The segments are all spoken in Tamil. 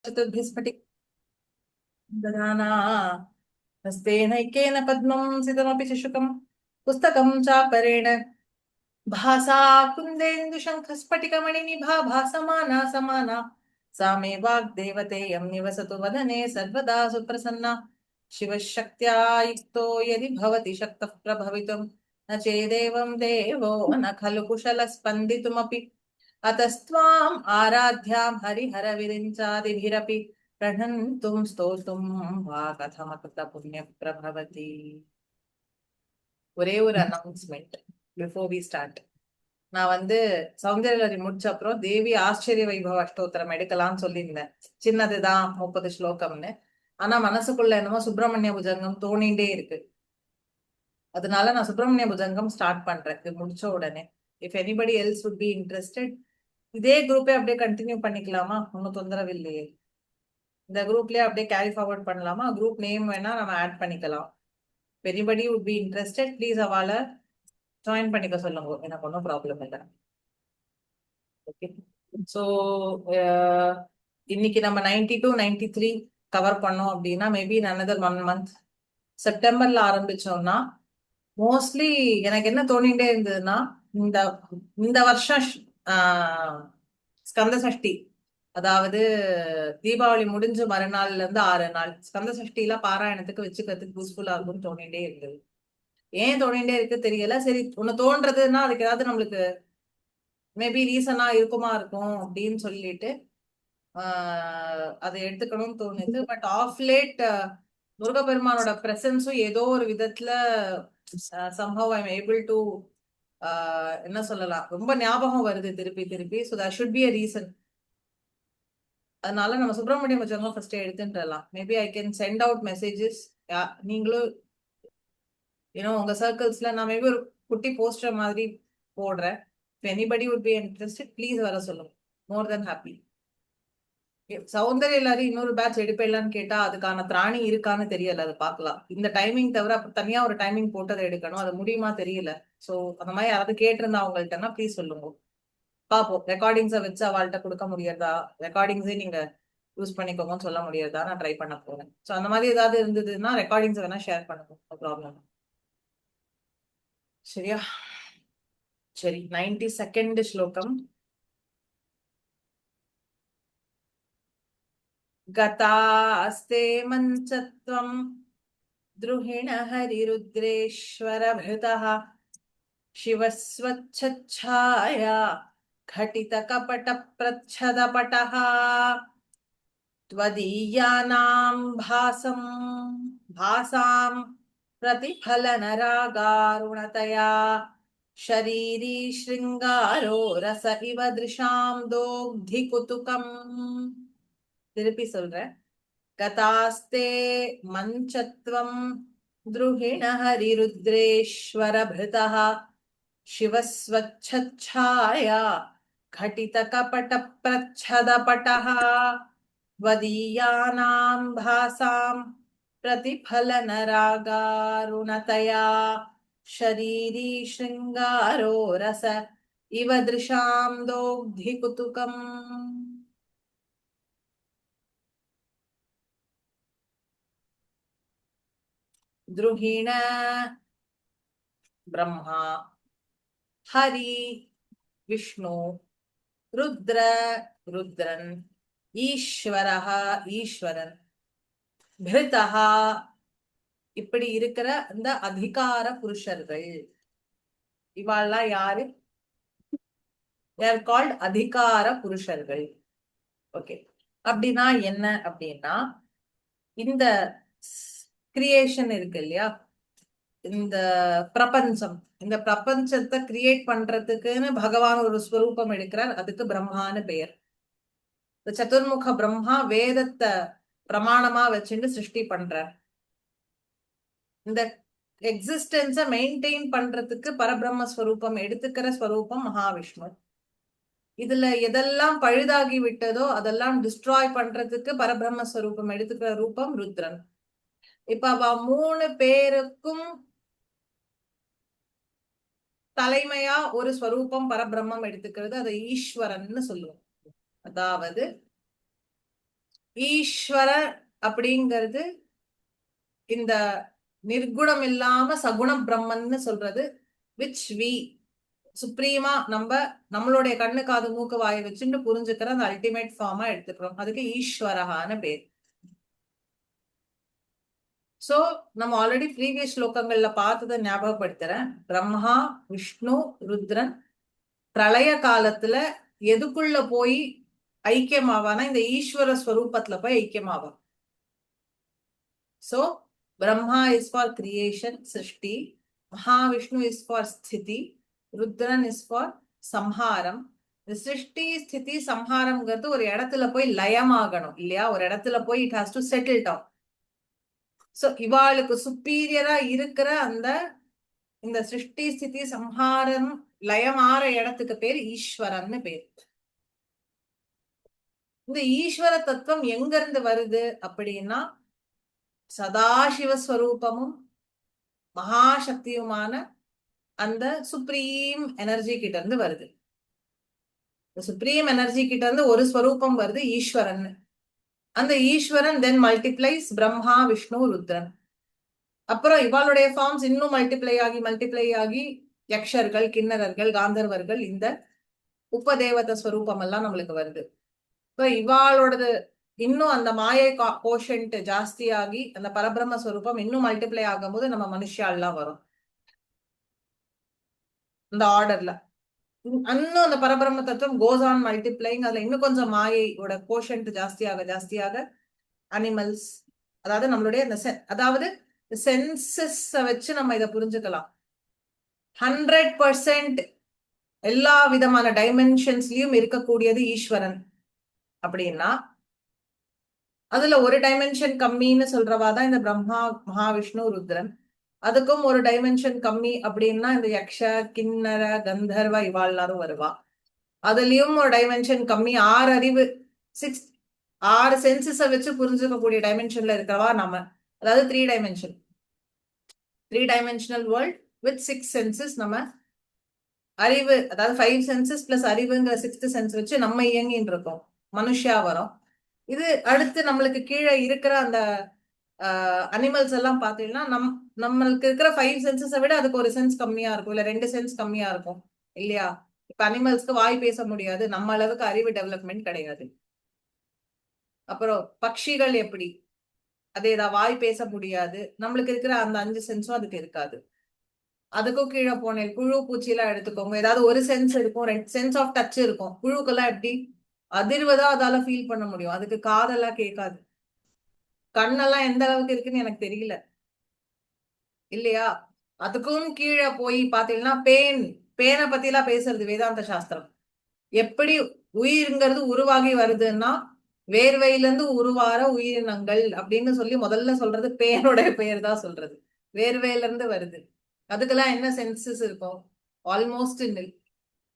चतुर्भिस्फटिक दधाना हस्तेनैकेन पद्मं सितमपि शिशुकं पुस्तकं चापरेण भासा कुन्देन्दुशङ्खस्फटिकमणिनिभा भासमाना समाना सा मे वाग्देवतेयं निवसतु वदने सर्वदा सुप्रसन्ना शिवः शक्त्या युक्तो यदि भवति शक्तः प्रभवितुं न चेदेवं देवो न खलु कुशलः स्पन्दितुमपि अतस्त्वाम् आराध्यां हरिहरविरिञ्चादिभिरपि प्रणन्तुं स्तोतुं वा कथमकृत पुण्यप्रभवति. ஒரே ஒரு அனௌன்ஸ்மெண்ட் பிஃபோர் வி ஸ்டார்ட். நான் சௌந்தர்யலரி முடிச்ச அப்புறம் தேவி ஆச்சரிய வைபவ அஷ்டோத்திரம் எடுக்கலாம்னு சொல்லியிருந்தேன். சின்னதுதான் 30 ஸ்லோகம்னு. ஆனா மனசுக்குள்ள என்னமோ சுப்பிரமணிய புஜங்கம் தோணிண்டே இருக்கு. அதனால நான் சுப்பிரமணிய புஜங்கம் ஸ்டார்ட் பண்றேன் இது முடிச்ச உடனே. If anybody else would be interested, இதே குரூப்பே அப்படியே கண்டினியூ பண்ணிக்கலாமா? ஒன்னும் தொந்தரவு இல்லையே. இந்த குரூப்லயே அப்படியே கேரி ஃபார்வர்ட் பண்ணலாமா? குரூப் நேம் வேணா நம்ம ஆட் பண்ணிக்கலாம். Anybody would be interested, please அவளை ஜாயின் பண்ணிக்க சொல்லுங்க. எனக்கு ஒன்றும் ப்ராப்ளம் இல்லை. ஓகே. ஸோ இன்னைக்கு நம்ம 92 93 கவர் பண்ணோம் அப்படின்னா மேபி அனதர் 1 மந்த் செப்டம்பர்ல ஆரம்பிச்சோம்னா மோஸ்ட்லி எனக்கு என்ன தோணிட்டே இருந்ததுன்னா இந்த இந்த வருஷம் ஸ்கந்த சஷ்டி, அதாவது தீபாவளி முடிஞ்சு மறுநாள்ல இருந்து 6 நாள் ஸ்கந்த சஷ்டியில பாராயணத்துக்கு வச்சுக்கிறதுக்கு யூஸ்ஃபுல்லா இருக்கும்னு தோணிட்டே இருந்தது. ஏன் தோணிட்டே இருக்கு தெரியல. சரி, ஒண்ணு தோன்றதுன்னா அதுக்கு ஏதாவது நம்மளுக்கு மேபி ரீசனா இருக்குமா இருக்கும் அப்படின்னு சொல்லிட்டு அதை எடுத்துக்கணும்னு தோணுது. பட் ஆஃப் லேட் முருகப்பெருமானோட பிரசன்ஸும் ஏதோ ஒரு விதத்துல somehow I'm able to என்ன சொல்லலாம், ரொம்ப ஞாபகம் வருது திருப்பி திருப்பி. So that should be a reason. அதனால நம்ம சுப்பிரமணியம் வச்சவங்க ஃபர்ஸ்ட் எடுத்துட்டுலாம். Maybe I can send out messages. நீங்களும் உங்க சர்க்கிள்ஸ்ல நான் மேபி ஒரு குட்டி போஸ்டர் மாதிரி போடுறேன். Anybody would be interested, please வர சொல்லுங்க. மோர் தென் ஹாப்பி. சௌந்தர்ய எல்லாரும் இன்னொரு பேட்ச் எடுப்பேலான்னு கேட்டா அதுக்கான திராணி இருக்கான்னு தெரியல. அது பார்க்கலாம். இந்த டைமிங் தவிர தனியா ஒரு டைமிங் போட்டு அதை எடுக்கணும். அது முடியுமா தெரியல. சோ அந்த மாதிரி யாராவது கேட்டிருந்தா அவங்கள்ட்டனா ப்ளீஸ் சொல்லுங்க. பாப்போம். ரெக்கார்டிங்ஸை வச்சு அவள்கிட்ட கொடுக்க முடியறதா, ரெக்கார்டிங்ஸே நீங்க யூஸ் பண்ணிக்கோங்கன்னு சொல்ல முடியறதா நான் ட்ரை பண்ண போறேன். ஸோ அந்த மாதிரி ஏதாவது இருந்ததுன்னா ரெக்கார்டிங்ஸ் வேணா ஷேர் பண்ணுங்க. ப்ராப்ளம். சரியா? சரி, 92nd ஸ்லோகம். गतास्ते मञ्चत्वं द्रुहिण हरिरुद्रेश्वरभृतः शिवस्वच्छच्छाया घटितकपटप्रच्छदपटः त्वदीयानां भासां प्रतिफलनरागारुणतया शरीरी शृङ्गारो रस इव दृशां दोग्धिकुतुकम्. திருப்பி சொல்றேன். गतास्ते मञ्चत्वं द्रुहिण हरिरुद्रेश्वरभृतः शिवस्वच्छच्छाया घटितकपटप्रच्छदपटः त्वदीयानां भासां प्रतिफलनरागारुणतया शरीरी शृङ्गारो रस इव दृशां दोग्धिकुतुकम्. द्रुहिण ब्रह्मा, हरि विष्णु, रुद्र रुद्रन, ஈஸ்வரஹ ஈஸ்வரன், பிருதஹா இப்படி இருக்கிற இந்த அதிகார புருஷர்கள் இவாள்லாம் யாரு? they are called அதிகார புருஷர்கள். ஓகே. அப்படின்னா என்ன அப்படின்னா இந்த கிரியேஷன் இருக்கு இல்லையா, இந்த பிரபஞ்சம், இந்த பிரபஞ்சத்தை கிரியேட் பண்றதுக்குன்னு பகவான் ஒரு ஸ்வரூபம் எடுக்கிறார். அதுக்கு பிரம்மான்னு பெயர். சதுர்முக பிரம்மா வேதத்தை பிரமாணமா வச்சுட்டு சிருஷ்டி பண்றார். இந்த எக்ஸிஸ்டன்ஸ மெயின்டைன் பண்றதுக்கு பரபிரம்மஸ்வரூபம் எடுத்துக்கிற ஸ்வரூபம் மகாவிஷ்ணு. இதுல எதெல்லாம் பழுதாகி விட்டதோ அதெல்லாம் டிஸ்ட்ராய் பண்றதுக்கு பரபிரம்மஸ்வரூபம் எடுத்துக்கிற ரூபம் ருத்ரன். இப்ப அவ 3 பேருக்கும் தலைமையா ஒரு ஸ்வரூபம் பரபிரம்மம் எடுத்துக்கிறது. அதை ஈஸ்வரன் சொல்லுவோம். அதாவது ஈஸ்வர அப்படிங்கிறது இந்த நிர்குணம் இல்லாம சகுண பிரம்மன்னு சொல்றது, விச் வி சுப்ரீமா நம்மளுடைய கண்ணு காது மூக்கு வாயை வச்சுட்டு புரிஞ்சுக்கிற அந்த அல்டிமேட் ஃபார்மா எடுத்துக்கிறோம். அதுக்கு ஈஸ்வரஹான்னு பேர். சோ நம்ம ஆல்ரெடி ப்ரீவியஸ் ஸ்லோகங்கள்ல பார்த்ததை ஞாபகப்படுத்துறேன். பிரம்மா, விஷ்ணு, ருத்ரன் பிரளய காலத்துல எதுக்குள்ள போய் ஐக்கியமாவானா இந்த ஈஸ்வர ஸ்வரூபத்துல போய் ஐக்கியமாவா. So Brahma is for creation, சிருஷ்டி. மகாவிஷ்ணு இஸ் ஃபார் ஸ்திதி. ருத்ரன் இஸ் ஃபார் சம்ஹாரம். சிருஷ்டி, ஸ்திதி, சம்ஹாரம்ங்கிறது ஒரு இடத்துல போய் லயமாகணும் இல்லையா? ஒரு இடத்துல போய் it has to settle down. So இவாளுக்கு சுப்பீரியரா இருக்கிற அந்த இந்த சிருஷ்டி, ஸ்திதி, சம்ஹாரம் லயமாற இடத்துக்கு பேர் ஈஸ்வரன்னு பேர். இந்த ஈஸ்வர தத்துவம் எங்க இருந்து வருது அப்படின்னா, சதாசிவஸ்வரூபமும் மகாசக்தியுமான அந்த சுப்ரீம் எனர்ஜி கிட்ட இருந்து வருது. சுப்ரீம் எனர்ஜி கிட்ட இருந்து ஒரு ஸ்வரூபம் வருது, ஈஸ்வரன். அந்த ஈஸ்வரன் தென் மல்டிப்ளைஸ் பிரம்மா, விஷ்ணு, ருத்ரன். அப்புறம் இவாளுடைய ஃபார்ம்ஸ் இன்னும் மல்டிப்ளை ஆகி யக்ஷர்கள், கிண்ணறர்கள், காந்தர்வர்கள், இந்த உபதேவத ஸ்வரூபம் எல்லாம் நம்மளுக்கு வருது. இவாளோடது இன்னும் அந்த மாயை கோஷன்ட் ஜாஸ்தியாகி அந்த பரபிரம்ம ஸ்வரூபம் இன்னும் மல்டிப்ளை ஆகும் போது நம்ம மனுஷாலாம் வரும் இந்த ஆர்டர்ல. இன்னும் அந்த பரபிரம்ம தத்துவம் கோஸ் ஆன் மல்டிப்ளைங். அதுல இன்னும் கொஞ்சம் மாயையோட கோஷன்ட் ஜாஸ்தியாக அனிமல்ஸ், அதாவது நம்மளுடைய அதாவது சென்சஸ் வச்சு நம்ம இதை புரிஞ்சுக்கலாம். 100% எல்லா விதமான டைமென்ஷன்ஸ்லயும் இருக்கக்கூடியது ஈஸ்வரன் அப்படின்னா, அதுல ஒரு டைமென்ஷன் கம்மின்னு சொல்றவாதான் இந்த பிரம்மா, மகாவிஷ்ணு, ருத்ரன். அதுக்கும் ஒரு டைமென்ஷன் கம்மி அப்படின்னா இந்த யக்ஷ, கிண்ணற, கந்தர்வ இவாள்லாரும் வருவா. அதுலயும் ஒரு டைமென்ஷன் கம்மி, 6 அறிவு, 6 சென்சஸ வச்சு புரிஞ்சுக்கக்கூடிய டைமென்ஷன்ல இருக்கிறவா நம்ம. அதாவது 3 dimension, 3 dimensional world with 6 senses. நம்ம அறிவு, அதாவது 5 சென்சஸ் பிளஸ் அறிவுங்கிற 6th சென்ஸ் வச்சு நம்ம இயங்கின்னு இருக்கோம், மனுஷா வரோம். இது அடுத்து நம்மளுக்கு கீழே இருக்கிற அந்த அனிமல்ஸ் எல்லாம் பாத்தீங்கன்னா நம்மளுக்கு இருக்கிற 5 சென்சஸை விட அதுக்கு ஒரு சென்ஸ் கம்மியா இருக்கும், இல்ல 2 சென்ஸ் கம்மியா இருக்கும் இல்லையா? இப்ப அனிமல்ஸ்க்கு வாய் பேச முடியாது, நம்ம அளவுக்கு அறிவு டெவலப்மெண்ட் கிடையாது. அப்புறம் பட்சிகள் எப்படி, அதேதான், வாய் பேச முடியாது, நம்மளுக்கு இருக்கிற அந்த 5 சென்ஸும் அதுக்கு இருக்காது. அதுக்கும் கீழே போனேன். புழு, பூச்சி எல்லாம் எடுத்துக்கோங்க, ஏதாவது ஒரு சென்ஸ் இருக்கும், 2 சென்ஸ் ஆஃப் டச் இருக்கும். புழுக்கெல்லாம் எப்படி அதிர்வதான் அதால ஃபீல் பண்ண முடியும், அதுக்கு காதெல்லாம் கேட்காது. கண்ணெல்லாம் எந்த அளவுக்கு இருக்குன்னு எனக்கு தெரியல இல்லையா? அதுக்கும் கீழே போய் பாத்தீங்கன்னா பேனை பத்தி எல்லாம் பேசுறது வேதாந்த சாஸ்திரம். எப்படி உயிருங்கிறது உருவாகி வருதுன்னா, வேர்வையில இருந்து உருவார உயிரினங்கள் அப்படின்னு சொல்லி முதல்ல சொல்றது பேனுடைய பெயர் தான் சொல்றது. வேர்வையில இருந்து வருது, அதுக்கெல்லாம் என்ன சென்சஸ் இருக்கும்? ஆல்மோஸ்ட் நில்.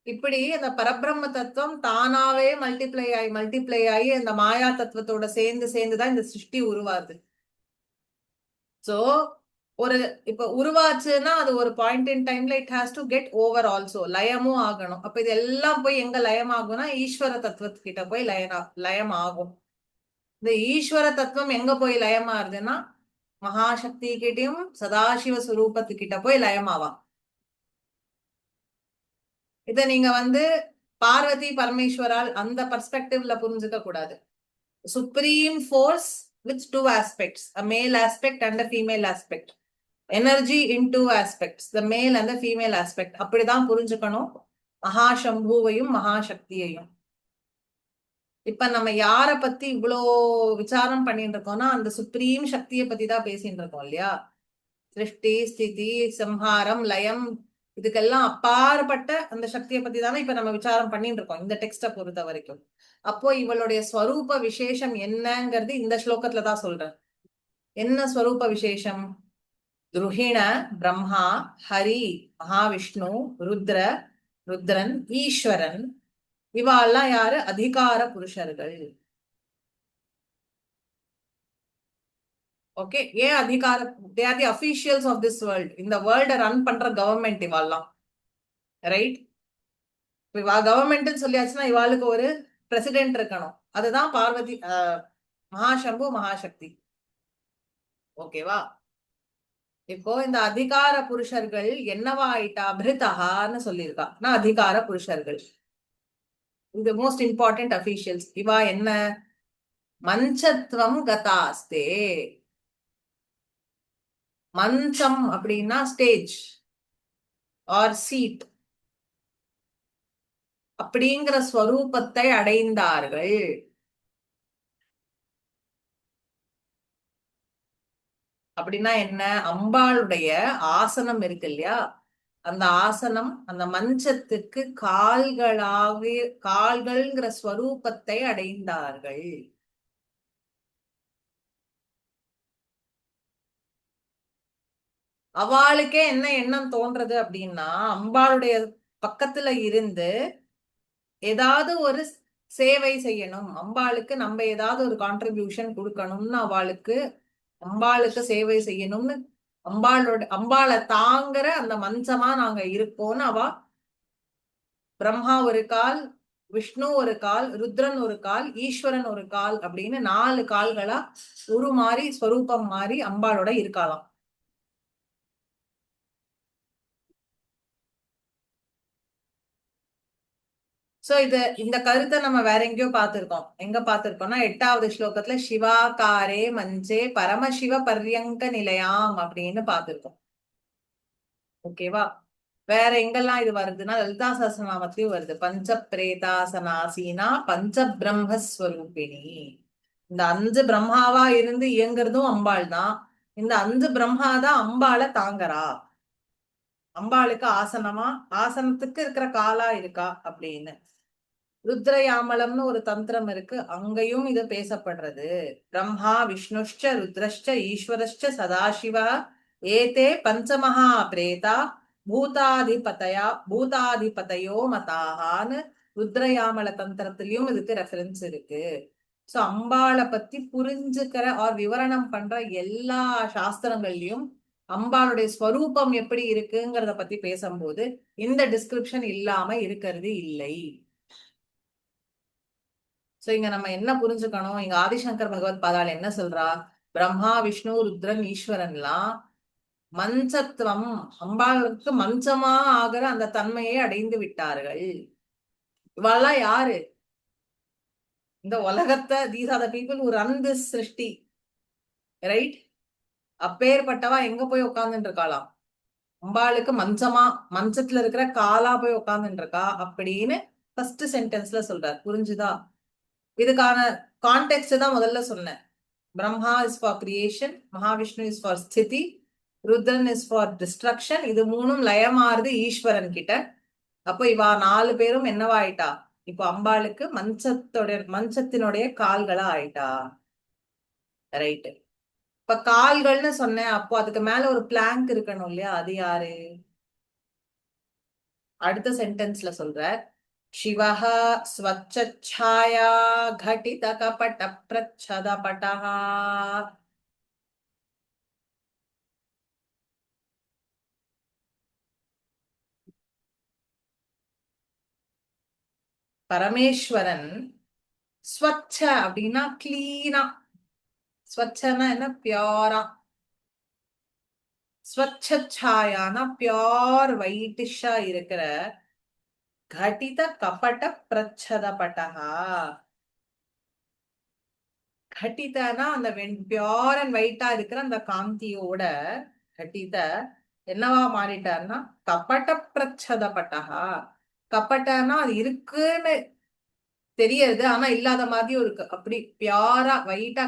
இப்படி அந்த பரபிரம்ம தத்துவம் தானாவே மல்டிப்ளை ஆகி அந்த மாயா தத்துவத்தோட சேர்ந்துதான் இந்த சிருஷ்டி உருவாது. சோ ஒரு இப்ப உருவாச்சுன்னா அது ஒரு பாயிண்ட் இன் டைம்ல it has to get over also, லயமும் ஆகணும். அப்ப இது எல்லாம் போய் எங்க லயம் ஆகும்னா ஈஸ்வர தத்துவத்துக்கிட்ட போய் லயம் ஆகும். இந்த ஈஸ்வர தத்துவம் எங்க போய் லயமாறுதுன்னா மகாசக்தி கிட்டையும் சதாசிவ சுரூபத்துக்கிட்ட போய் லயமாவான். இத நீங்க பார்வதி பரமேஸ்வரால் அந்த பர்ஸ்பெக்டிவ்ல புரிஞ்சுக்க கூடாது. Supreme force with 2 aspects, a male aspect and a female aspect. Energy in 2 aspects, the male and the female aspect. அப்படிதான் புரிஞ்சுக்கணும் மகாசம்புவையும் மகாசக்தியையும். இப்ப நம்ம யார பத்தி இவ்வளோ விசாரம் பண்ணிட்டு இருக்கோம்னா அந்த சுப்ரீம் சக்தியை பத்தி தான் பேசிட்டு இருக்கோம் இல்லையா? சிருஷ்டி, ஸ்திதி, சம்ஹாரம், லயம், இதுக்கெல்லாம் அப்பாற்பட்ட அந்த சக்தியை பத்தி தானே இப்ப நம்ம விசாரம் பண்ணிட்டு இருக்கோம் இந்த டெக்ஸ்ட பொறுத்த வரைக்கும். அப்போ இவளுடைய ஸ்வரூப விசேஷம் என்னங்கிறது இந்த ஸ்லோகத்துல தான் சொல்றேன். என்ன ஸ்வரூப விசேஷம்? துருஹிண, பிரம்மா, ஹரி, மகாவிஷ்ணு, ருத்ரன், ஈஸ்வரன், இவாள்லாம் யாரு? அதிகார புருஷர்கள். ஓகே, ஏன் அதிகார? They are the officials of this world. இந்த வேர்ல்ட ரன் பண்ற கவர்மெண்ட் இவாள்லாம், ரைட்? இவா கவர்மெண்ட் சொல்லியாச்சுன்னா இவாளுக்கு ஒரு பிரசிடென்ட் இருக்கணும். அதுதான் பார்வதி மகாசம்பு மகாசக்தி. ஓகேவா? இப்போ இந்த அதிகார புருஷர்கள் என்னவா ஆயிட்டா, பிருத்தகான்னு சொல்லியிருக்கா. நான் அதிகார புருஷர்கள், இது மோஸ்ட் இம்பார்ட்டன்ட் அபிஷியல்ஸ். இவா என்ன, மஞ்சத்வம் கதாஸ்தே. மஞ்சம் அப்படின்னா ஸ்டேஜ் ஆர் சீட் அப்படிங்கிற ஸ்வரூபத்தை அடைந்தார்கள். அப்படின்னா என்ன, அம்பாளுடைய ஆசனம் இருக்கு இல்லையா, அந்த ஆசனம் அந்த மஞ்சத்துக்கு கால்கள்ங்கிற ஸ்வரூபத்தை அடைந்தார்கள். அவளுக்கே என்ன எண்ணம் தோன்றது அப்படின்னா, அம்பாளுடைய பக்கத்துல இருந்து ஏதாவது ஒரு சேவை செய்யணும், அம்பாளுக்கு நம்ம ஏதாவது ஒரு கான்ட்ரிபியூஷன் கொடுக்கணும்னு அம்பாளுக்கு சேவை செய்யணும்னு, அம்பாளை தாங்குற அந்த மஞ்சமா நாங்க இருக்கோம்னு அவ, பிரம்மா ஒரு கால், விஷ்ணு ஒரு கால், ருத்ரன் ஒரு கால், ஈஸ்வரன் ஒரு கால் அப்படின்னு 4 கால்களா உருமாறி ஸ்வரூபம் மாறி அம்பாளோட இருக்கலாம். சோ இந்த கருத்தை நம்ம வேற எங்கேயோ பார்த்திருக்கோம். எங்க பார்த்திருக்கோம்னா 8வது ஸ்லோகத்துல சிவாகாரே மஞ்சே பரமசிவ பர்யங்க நிலையாம் அப்படின்னு பார்த்திருக்கோம். ஓகேவா? வேற எங்கெல்லாம் இது வருதுன்னா லலிதா சஹஸ்ரநாமத்திலயும் வருது, பஞ்ச பிரேதாசனாசீனா பஞ்ச பிரம்மஸ்வரூபிணி. இந்த 5 பிரம்மாவா இருந்து இயங்குறதும் அம்பாள் தான். இந்த 5 பிரம்மா தான் அம்பாளை தாங்கறா, அம்பாளுக்கு ஆசனத்துக்கு இருக்கிற காலா இருக்கா அப்படின்னு. ருத்ரயாமலம்னு ஒரு தந்திரம் இருக்கு, அங்கேயும் இது பேசப்படுறது. பிரம்மா விஷ்ணுஷ்ச ருத்ரஷ்ச ஈஸ்வரஷ்ச சதாசிவ ஏதே பஞ்சமஹா பிரேதா பூதாதிபதையோ மதாகான்னு ருத்ரயாமல தந்திரத்திலயும் இதுக்கு ரெஃபரன்ஸ் இருக்கு. சோ அம்பாளை பத்தி புரிஞ்சுக்கிற ஆர் விவரணம் பண்ற எல்லா சாஸ்திரங்கள்லயும் அம்பாளுடைய ஸ்வரூபம் எப்படி இருக்குங்கிறத பத்தி பேசும்போது இந்த டிஸ்கிரிப்ஷன் இல்லாம இருக்கிறது இல்லை. சோ இங்க நம்ம என்ன புரிஞ்சுக்கணும், இங்க ஆதிசங்கர் பகவத் பாதாள் என்ன சொல்றா, பிரம்மா விஷ்ணு ருத்ரன் ஈஸ்வரன்லாம் மஞ்சத்துவம், அம்பாளுக்கு மஞ்சமா ஆகிற அந்த தன்மையை அடைந்து விட்டார்கள். இவெல்லாம் யாரு, இந்த உலகத்தை, these are the people who run this சிருஷ்டி, ரைட்? அப்பேற்பட்டவா எங்க போய் உட்கார்ந்துட்டு இருக்காளாம், அம்பாளுக்கு மஞ்சத்துல இருக்கிற காலா போய் உட்கார்ந்துட்டு இருக்கா அப்படின்னு ஃபர்ஸ்ட் சென்டென்ஸ்ல சொல்றார். புரிஞ்சுதா? இதுக்கான கான்டெக்ட் தான் முதல்ல சொன்னேன். Brahma is for creation, Mahavishnu is for ஸ்திதி, ருத்ரன் இஸ் ஃபார் டிஸ்ட்ரக்ஷன். இது 3ம் லயமாறுது ஈஸ்வரன் கிட்ட. அப்போ இவா 4 பேரும் என்னவா ஆயிட்டா, இப்போ அம்பாளுக்கு மஞ்சத்தினுடைய கால்களா ஆயிட்டா. ரைட்டு. இப்ப கால்கள்னு சொன்னேன், அப்போ அதுக்கு மேல ஒரு பிளாங்க் இருக்கணும் இல்லையா, அது யாரு? அடுத்த சென்டென்ஸ்ல சொல்ற, சிவஹ ஸ்வச்சச்சாயா घटित कपट प्रच्छदपटः. பரமேஸ்வரன் ஸ்வச்ச அப்படின்னா கிளீனா, ஸ்வச்சனா என்ன, பியோரா. ஸ்வச்சாயானா பியோர் ஒயிட்டிஷா இருக்கிற, घटित कपट प्रच्छदपटः. கட்டிதனா அந்த பியோர் அண்ட் ஒயிட்டா இருக்கிற அந்த காந்தியோட கட்டித என்னவா மாறிட்டார்னா கப்பட்ட பிரச்சதப்பட்டகா. கப்பட்டனா அது இருக்குன்னு தெரியுது, ஆனா இல்லாத மாதிரியும் இருக்கு. அப்படி பியோரா ஒயிட்டா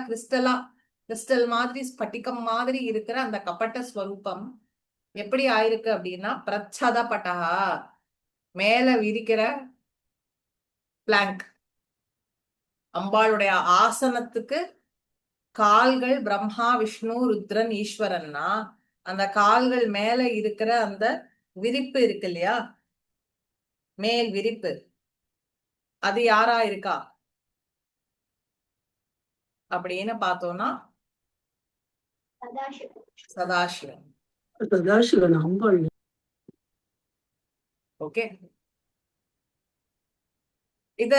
கிறிஸ்டல் மாதிரி ஸ்பட்டிகம் மாதிரி இருக்கிற அந்த கப்பட்ட ஸ்வரூபம் எப்படி ஆயிருக்கு அப்படின்னா பிரச்சதப்பட்டகா, மேல விரிக்கிற பிளாங்க். அம்பாளுடைய ஆசனத்துக்கு கால்கள் பிரம்மா விஷ்ணு ருத்ரன் ஈஸ்வரன்னா, அந்த கால்கள் மேல இருக்கிற அந்த விரிப்பு இருக்கு இல்லையா, மேல் விரிப்பு, அது யாரா இருக்கா அப்படின்னு பார்த்தோம்னா சதாசிவன். சதாசிவன் அம்பாள். ஓகே. இத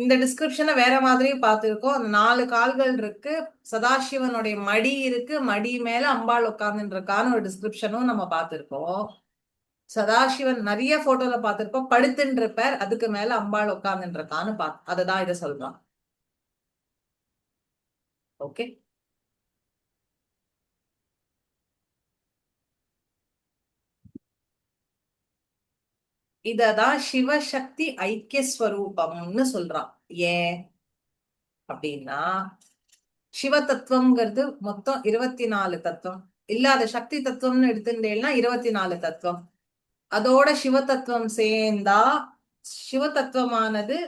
இந்த டிஸ்கிரிப்ஷனை வேற மாதிரி பார்த்திருக்கோம். அந்த 4 கால்கள் இருக்கு, சதாசிவனுடைய மடி இருக்கு, மடி மேல அம்பாள் உட்கார்ந்துட்டு இருக்கான்னு ஒரு டிஸ்கிரிப்ஷனும் நம்ம பார்த்திருக்கோம். சதாசிவன் நிறைய போட்டோல பார்த்திருக்கோம், படுத்துட்டு இருப்பார், அதுக்கு மேல அம்பாள் உட்கார்ந்துட்டு இருக்கான்னு அததான் இதை சொல்றான். ஓகே, இததான் சிவசக்தி ஐக்கிய ஸ்வரூபம்னு சொல்றான். ஏன் அப்படின்னா, சிவ தத்துவம்ங்கிறது மொத்தம் 24 தத்துவம். இல்லாத சக்தி தத்துவம்னு எடுத்துட்டேன்னா 24 தத்துவம். அதோட சிவ தத்துவம் சேர்ந்தா சிவ தத்துவமானது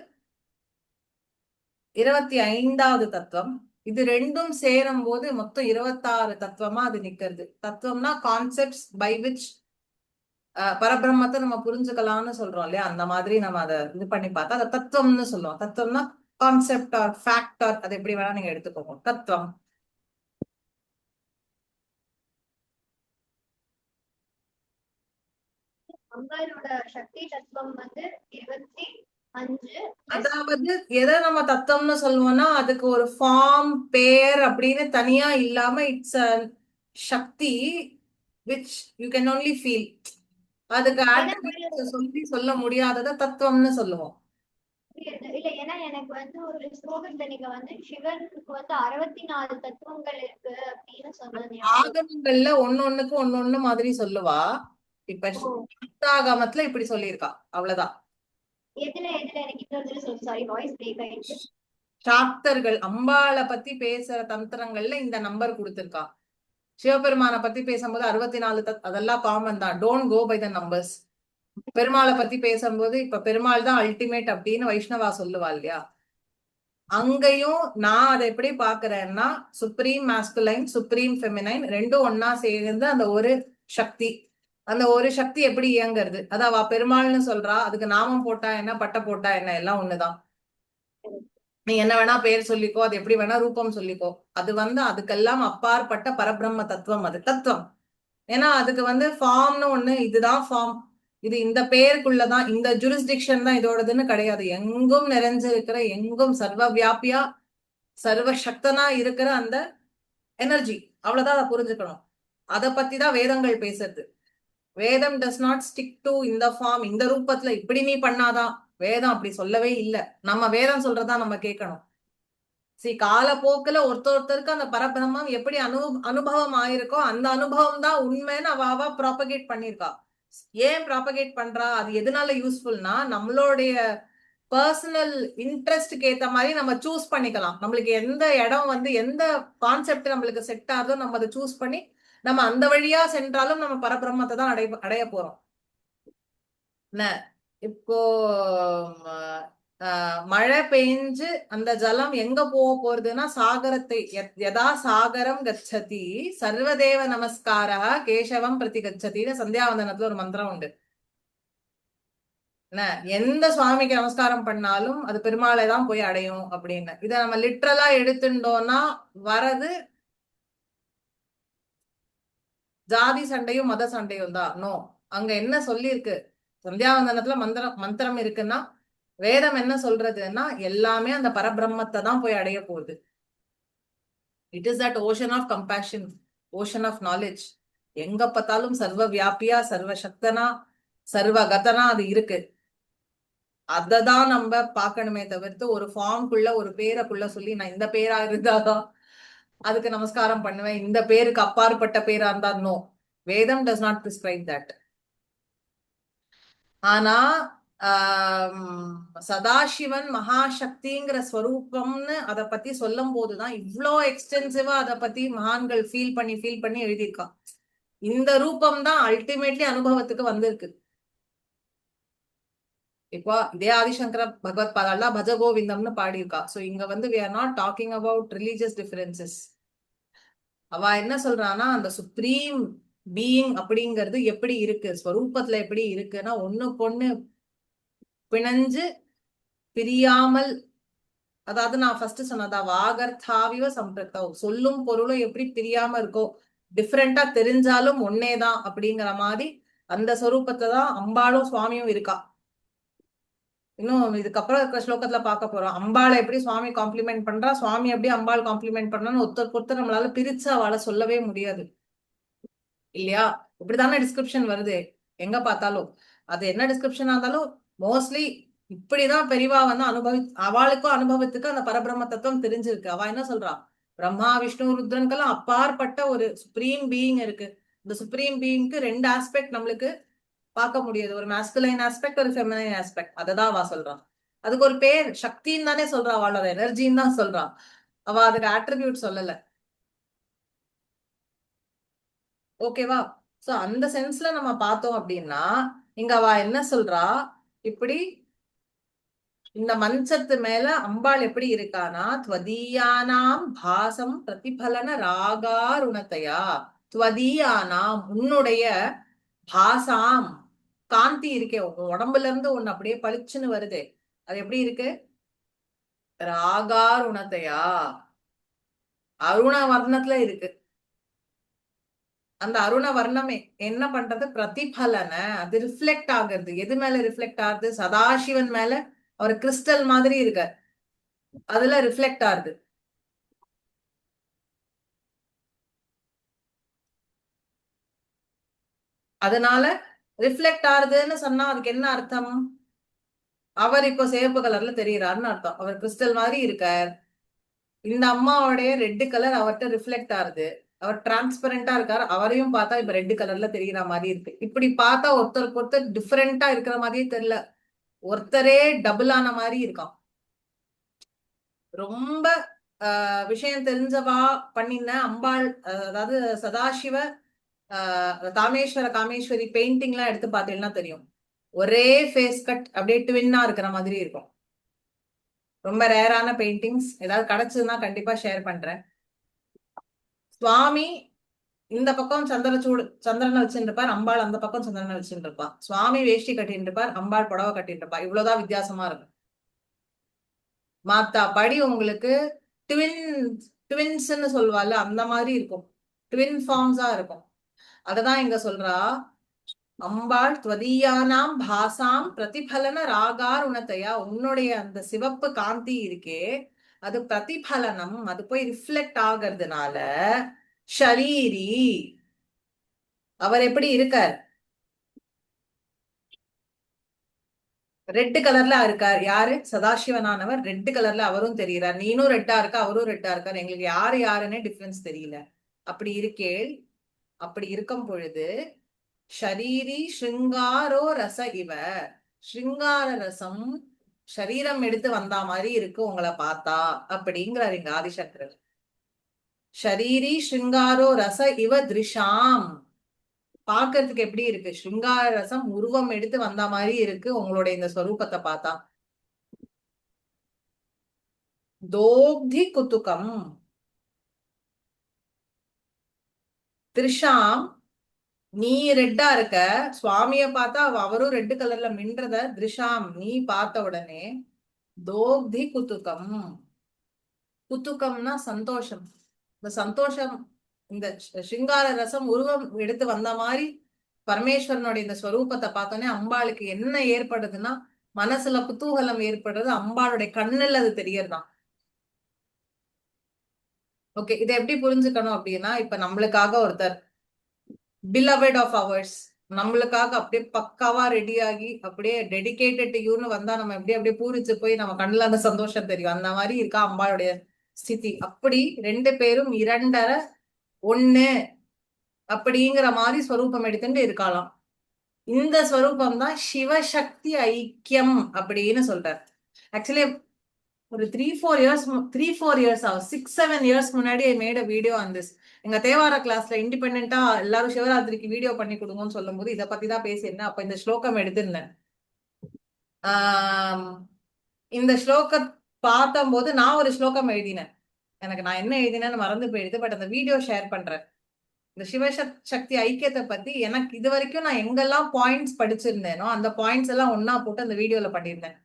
25வது தத்துவம். இது ரெண்டும் சேரும் போது மொத்தம் 26 தத்துவமா அது நிக்கிறது. தத்துவம்னா கான்செப்ட்ஸ் பை விச் பரபிரம்மத்தை நம்ம புரிஞ்சுக்கலாம்னு சொல்றோம் இல்லையா, அந்த மாதிரி நம்ம அதை இது பண்ணி பார்த்தா அதை தத்துவம்னு சொல்லுவோம். தத்துவம்னா கான்செப்ட் ஆர் ஃபேக்ட் ஆர் அது எப்படி வேணா நீங்க எடுத்துக்கோங்க. தத்துவம் அம்பாளோட சக்தி தத்துவம் வந்து 25. அதாவது எதை நம்ம தத்துவம்னு சொல்லுவோம்னா அதுக்கு ஒரு ஃபார்ம் பேர் அப்படின்னு தனியா இல்லாம it's a shakti which you can only feel. அதுக்கு ஆட்ரிபியூட்ஸ் சொல்லி சொல்ல முடியாததை தத்துவம்னு சொல்லுவோம். இல்ல, ஏன்னா எனக்கு வந்து ஒரு ஸ்லோகத்தை நீங்க வந்து சிவனுக்கு வந்து 64 தத்துவங்கள் இருக்கு அப்படின்னு சொன்னது. ஆகமங்கள்ல ஒன்னொன்னுக்கு ஒன்னொன்னு மாதிரி சொல்லுவா. இப்ப ஆகமத்துல இப்படி சொல்லியிருக்கா, அவ்வளவுதான். எதுல எனக்கு இன்னொரு சொல்லு, சாரி வாய்ஸ் பிரேக் ஆயிடுச்சு. சாப்டர்கள் அம்பாளை பத்தி பேசுற தந்திரங்கள்ல இந்த நம்பர் கொடுத்திருக்கா. சிவபெருமானை பத்தி பேசும்போது 64 அதெல்லாம் காமன் தான், don't go by the numbers. பெருமாளை பத்தி பேசும்போது இப்ப பெருமாள் தான் அல்டிமேட் அப்படின்னு வைஷ்ணவா சொல்லுவா இல்லையா, அங்கேயும் நான் அதை எப்படி பாக்குறேன்னா சுப்ரீம் மாஸ்குலைன் சுப்ரீம் ஃபெமினைன் ரெண்டும் ஒன்னா சேர்ந்து அந்த ஒரு சக்தி. அந்த ஒரு சக்தி எப்படி இயங்குறது, அதாவா பெருமாள்னு சொல்றா, அதுக்கு நாமம் போட்டா என்ன பட்டை போட்டா என்ன எல்லாம் ஒண்ணுதான். நீ என்ன வேணா பேர் சொல்லிக்கோ, அது எப்படி வேணா ரூபம் சொல்லிக்கோ, அது வந்து அதுக்கெல்லாம் அப்பாற்பட்ட பரபிரம்ம தத்துவம், அது தத்துவம். ஏன்னா அதுக்கு வந்து ஃபார்ம்னு ஒண்ணு, இதுதான் ஃபார்ம், இது இந்த பேருக்குள்ளதான், இந்த ஜூரிஸ்டிக்ஷன் தான் இதோடதுன்னு கிடையாது. எங்கும் நிறைஞ்சிருக்கிற, எங்கும் சர்வ வியாபியா சர்வ சக்தனா இருக்கிற அந்த எனர்ஜி, அவ்வளவுதான் அதை புரிஞ்சுக்கணும். அதை பத்தி தான் வேதங்கள் பேசுறது. வேதம் டஸ் நாட் ஸ்டிக் டு இந்த ஃபார்ம், இந்த ரூபத்துல இப்படி நீ பண்ணாதான். வேதம் அப்படி சொல்லவே இல்லை. நம்ம வேதம் சொல்றதா நம்ம கேட்கணும். காலப்போக்குல ஒருத்தருக்கு அந்த பரபிரம்மம் எப்படி அனுபவம் ஆயிருக்கோ அந்த அனுபவம் தான் உண்மைன்னு அவ ப்ராபகேட் பண்ணிருக்கா. ஏன் ப்ராபகேட் பண்றா, அது எதனால யூஸ்ஃபுல்னா நம்மளுடைய பர்சனல் இன்ட்ரெஸ்ட்க்கு ஏத்த மாதிரி நம்ம சூஸ் பண்ணிக்கலாம். நம்மளுக்கு எந்த இடம் வந்து எந்த கான்செப்ட் நம்மளுக்கு செட் ஆகுதோ நம்ம அதை சூஸ் பண்ணி நம்ம அந்த வழியா சென்றாலும் நம்ம பரபிரம்மத்தை தான் அடைய போறோம். என்ன இப்போ மழை பெஞ்சு அந்த ஜலம் எங்க போக போறதுன்னா சாகரத்தை, யதா சாகரம் கச்சதி சர்வதேவ நமஸ்காரா கேசவம் பிரதி கச்சதின்னு சந்தியாவந்தனத்துல ஒரு மந்திரம் உண்டு. என்ன எந்த சுவாமிக்கு நமஸ்காரம் பண்ணாலும் அது பெருமாளை தான் போய் அடையும் அப்படின்னு. இதை நம்ம லிட்ரலா எடுத்துட்டோம்னா வரது ஜாதி சண்டையும் மத சண்டையும் தான். நோ, அங்க என்ன சொல்லி இருக்கு, சந்தியாவந்தனத்துல மந்திரம் இருக்குன்னா வேதம் என்ன சொல்றதுன்னா எல்லாமே அந்த பரபிரம்மத்தை தான் போய் அடைய போகுது. It is that ocean of compassion, ocean of knowledge. எங்க பார்த்தாலும் சர்வ வியாபியா சர்வ சக்தனா சர்வ கதனா அது இருக்கு. அததான் நம்ம பார்க்கணுமே தவிர்த்து ஒரு ஃபார்ம்குள்ள ஒரு பேரைக்குள்ள சொல்லி நான் இந்த பேரா இருந்தாதான் அதுக்கு நமஸ்காரம் பண்ணுவேன், இந்த பேருக்கு அப்பாற்பட்ட பேரா இருந்தா நோ, வேதம் டஸ் நாட் பிரிஸ்கிரைப் தட். ஆனா சதாசிவன் மகாசக்திங்கிற ஸ்வரூபம்னு அதை பத்தி சொல்லும் போதுதான் இவ்வளோ எக்ஸ்டென்சிவா அதை பத்தி மகான்கள் ஃபீல் பண்ணி எழுதியிருக்கான். இந்த ரூபம் தான் அல்டிமேட்லி அனுபவத்துக்கு வந்திருக்கு. இப்போ இதே ஆதிசங்கர பகவத் பாதாளா பஜ கோவிந்தம்னு பாடியிருக்கா. சோ இங்க வந்து we are not talking about religious differences. அவ என்ன சொல்றான்னா அந்த சுப்ரீம் பீயிங் அப்படிங்கிறது எப்படி இருக்கு, ஸ்வரூபத்துல எப்படி இருக்குன்னா ஒண்ணுக்கு ஒண்ணு பிணைஞ்சு பிரியாமல், அதாவது நான் ஃபர்ஸ்ட் சொன்னதா வாகர்த்தாவிவ சம்பிரத்தோ, சொல்லும் பொருளும் எப்படி பிரியாம இருக்கோ, டிஃப்ரெண்டா தெரிஞ்சாலும் ஒன்னேதான் அப்படிங்கிற மாதிரி அந்த ஸ்வரூபத்தை தான் அம்பாளும் சுவாமியும் இருக்கா. இன்னும் இதுக்கப்புறம் இருக்கிற ஸ்லோகத்துல பார்க்க போறோம். அம்பாளை எப்படி சுவாமி காம்ப்ளிமெண்ட் பண்றா, சுவாமி எப்படி அம்பாள் காம்ப்ளிமெண்ட் பண்ணான்னு ஒருத்தருக்கு ஒருத்தர் நம்மளால பிரிச்சு அவளை சொல்லவே முடியாது இல்லையா? இப்படிதானே டிஸ்கிரிப்ஷன் வருது எங்க பார்த்தாலும். அது என்ன டிஸ்கிரிப்ஷனா இருந்தாலும் மோஸ்ட்லி இப்படிதான் பெரியவா வந்து அவளுக்கும் அனுபவத்துக்கு அந்த பரபிரம்ம தத்துவம் தெரிஞ்சிருக்கு. அவ என்ன சொல்றா, பிரம்மா விஷ்ணு ருத்ரன்கெல்லாம் அப்பாற்பட்ட ஒரு சுப்ரீம் பீயிங் இருக்கு. இந்த சுப்ரீம் பீயிங்க்கு 2 ஆஸ்பெக்ட் நம்மளுக்கு பார்க்க முடியாது. ஒரு மாஸ்குலைன் ஆஸ்பெக்ட், ஒரு ஃபெமினைன் ஆஸ்பெக்ட். அததான் அவ சொல்றான். அதுக்கு ஒரு பேர் சக்தின்னு தானே சொல்றா, அவளோட எனர்ஜின்னு தான் சொல்றா. அவ அதுக்கு ஆட்ரிபியூட் சொல்லல. ஓகேவா? சோ அந்த சென்ஸ்ல நம்ம பார்த்தோம் அப்படின்னா இங்க அவ என்ன சொல்றா, இப்படி இந்த மஞ்சத்து மேல அம்பாள் எப்படி இருக்கானா, துவதீயானாம் பாசம் பிரதிபலன ராகாருணத்தையா, துவதீயானாம் உன்னுடைய பாசாம் காந்தி இருக்கே, உன் உடம்புல இருந்து ஒண்ணு அப்படியே பளிச்சுன்னு வருதே, அது எப்படி இருக்கு? ராகாருணத்தையா, அருண வர்ணத்துல இருக்கு. அந்த அருண வர்ணமே என்ன பண்றது, பிரதிபலன, அது ரிஃப்ளெக்ட் ஆகுறது. எது மேல ரிஃப்ளெக்ட் ஆகுது? சதாசிவன் மேல அவர் கிறிஸ்டல் மாதிரி இருக்க, அதுல ரிஃப்ளெக்ட் ஆகுது. அதனால ரிஃப்ளெக்ட் ஆகுதுன்னு சொன்னா அதுக்கு என்ன அர்த்தம்? அவர் இப்போ சிவப்பு கலர்ல தெரியறாருன்னு அர்த்தம். அவர் கிறிஸ்டல் மாதிரி இருக்கார். இந்த அம்மாவுடைய ரெட் கலர் அவர்கிட்ட ரிஃப்ளெக்ட் ஆகுது. அவர் டிரான்ஸ்பரண்டா இருக்காரு. அவரையும் பார்த்தா இப்ப ரெட் கலர்ல தெரியற மாதிரி இருக்கு. இப்படி பார்த்தா ஒருத்தருக்கு ஒருத்தர் டிஃபரெண்டா இருக்கிற மாதிரியே தெரியல, ஒருத்தரே டபுள் ஆன மாதிரி இருக்கான். ரொம்ப விஷயம் தெரிஞ்சவா பண்ணின அம்பாள், அதாவது சதாசிவ காமேஸ்வர காமேஸ்வரி பெயிண்டிங் எல்லாம் எடுத்து பார்த்தீங்கன்னா தெரியும், ஒரே ஃபேஸ் கட் அப்படியே ட்வின்னா இருக்கிற மாதிரி இருக்கும். ரொம்ப ரேரான பெயிண்டிங்ஸ் ஏதாவது கிடைச்சதுன்னா கண்டிப்பா ஷேர் பண்றேன். சுவாமி இந்த பக்கம் சந்திரனை வச்சுட்டு இருப்பார், அம்பாள் அந்த பக்கம் சந்திரனை வச்சுட்டு இருப்பா. சுவாமி வேஷ்டி கட்டிட்டு இருப்பார், அம்பாள் புடவை கட்டிட்டு இருப்பா. இவ்வளவுதான் வித்தியாசமா இருக்கும். மாத்தா படி உங்களுக்கு ட்வின்ஸ்ன்னு சொல்லுவாள்ல, அந்த மாதிரி இருக்கும். ட்வின் ஃபார்ம்ஸா இருக்கும். அததான் இங்க சொல்றா, அம்பாள் துவதீயானாம் பாசாம் பிரதிபலன ராகார் உணத்தையா, உன்னுடைய அந்த சிவப்பு காந்தி இருக்கே அது பிரதிபலனம், அது போய் ரிஃப்ளெக்ட் ஆகிறதுனால ஷரீரி, அவர் எப்படி இருக்கார்? ரெட் கலர்ல இருக்கார். யாரு? சதாசிவனானவர் ரெட் கலர்ல அவரும் தெரிகிறார். நீனும் ரெட்டா இருக்க, அவரும் ரெட்டா இருக்கார். எங்களுக்கு யாரு யாருன்னே டிஃபரன்ஸ் தெரியல. அப்படி இருக்கேள், அப்படி இருக்கும் பொழுது ஷரீரி ஸ்ருங்காரோ ரச இவ, ஸ்ருங்கார ரசம் ஷரீரம் எடுத்து வந்தா மாதிரி இருக்கு உங்களை பார்த்தா அப்படிங்கிறார் இங்க ஆதிசங்கரர். ஷரீரி ஸ்ருங்காரோ ரச இவ திருஷாம், பாக்குறதுக்கு எப்படி இருக்கு? ஸ்ருங்கார ரசம் உருவம் எடுத்து வந்த மாதிரி இருக்கு உங்களுடைய இந்த ஸ்வரூபத்தை பார்த்தா. தோக்தி குத்துக்கம் திருஷாம், நீ ரெட்டா இருக்க, சுவாமிய பார்த்தா அவரும் ரெட் கலர்ல மின்றத திருஷாம் நீ பார்த்த உடனே தோக்தி குத்துக்கம், குத்துக்கம்னா சந்தோஷம். இந்த சந்தோஷம், இந்த சிங்கார ரசம் உருவம் எடுத்து வந்த மாதிரி பரமேஸ்வரனுடைய இந்த ஸ்வரூபத்தை பார்த்தோன்னே அம்பாளுக்கு என்ன ஏற்படுதுன்னா மனசுல குதூகலம் ஏற்படுறது. அம்பாளுடைய கண்ணுல அது தெரியறதான். ஓகே, இதை எப்படி புரிஞ்சுக்கணும் அப்படின்னா, இப்ப நம்மளுக்காக ஒருத்தர் பிலவட் ஆஃப் அவர்ஸ் நம்மளுக்காக அப்படியே பக்காவா ரெடி ஆகி அப்படியே டெடிகேட்டட் யூன்னு வந்தா நம்ம எப்படி அப்படியே பூரிச்சு போய் நம்ம கண்ணுல அந்த சந்தோஷம் தெரியும். அந்த மாதிரி இருக்கா அம்பாளுடைய ஸ்திதி. அப்படி 2 பேரும் 2.5 1 அப்படிங்கிற மாதிரி ஸ்வரூபம் எடுத்துட்டு இருக்கலாம். இந்த ஸ்வரூபம் தான் சிவசக்தி ஐக்கியம் அப்படின்னு சொல்றாரு. ஆக்சுவலி ஒரு 3-4 இயர்ஸ் 6-7 இயர்ஸ் முன்னாடி I made a video on this. எங்க தேவார கிளாஸ்ல இண்டிபெண்டா எல்லாரும் சிவராத்திரிக்கு வீடியோ பண்ணி கொடுங்கன்னு சொல்லும் போது இதை பத்தி தான் பேசியிருந்தேன். அப்ப இந்த ஸ்லோகம் எடுத்திருந்தேன். இந்த ஸ்லோகம் பார்த்தும் போது நான் ஒரு ஸ்லோகம் எழுதினேன். எனக்கு நான் என்ன எழுதினேன்னு மறந்து போயிடுது. பட் அந்த வீடியோ ஷேர் பண்றேன். இந்த சிவசக்தி ஐக்கியத்தை பத்தி எனக்கு இது வரைக்கும் நான் எங்கெல்லாம் பாயிண்ட்ஸ் படிச்சிருந்தேனோ அந்த பாயிண்ட்ஸ் எல்லாம் ஒன்னா போட்டு அந்த வீடியோல பண்ணியிருந்தேன்.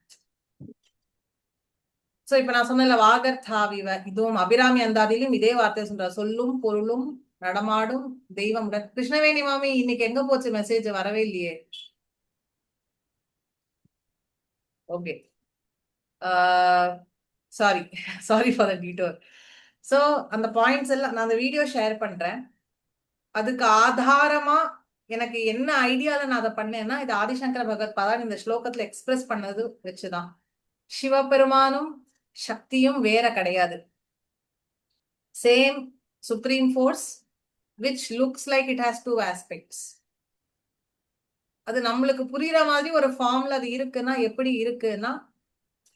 சோ இப்ப நான் சொன்ன வாகர்த்தாவிவ, இதுவும் அபிராமி அந்தாதியிலும் இதே வார்த்தை சொல்ற, சொல்லும் பொருளும் நடமாடும் தெய்வம். கிருஷ்ணவேணி மாமி இன்னைக்கு எங்க போச்சு மெசேஜ்? வரவே இல்லையே. Okay, sorry sorry for the detour. So அந்த பாயிண்ட்ஸ் எல்லாம் நான் அந்த வீடியோ ஷேர் பண்றேன். அதுக்கு ஆதாரமா எனக்கு என்ன ஐடியால நான் அதை பண்ணேன்னா, இது ஆதிசங்கர பகவத் பாதான் இந்த ஸ்லோகத்துல எக்ஸ்பிரஸ் பண்ணது வச்சுதான். சிவபெருமானும் சக்தியும் வேற கிடையாது. Same supreme force which looks like it has 2 aspects. அது நம்மளுக்கு புரியுற மாதிரி ஒரு ஃபார்ம்ல அது இருக்குன்னா எப்படி இருக்குன்னா,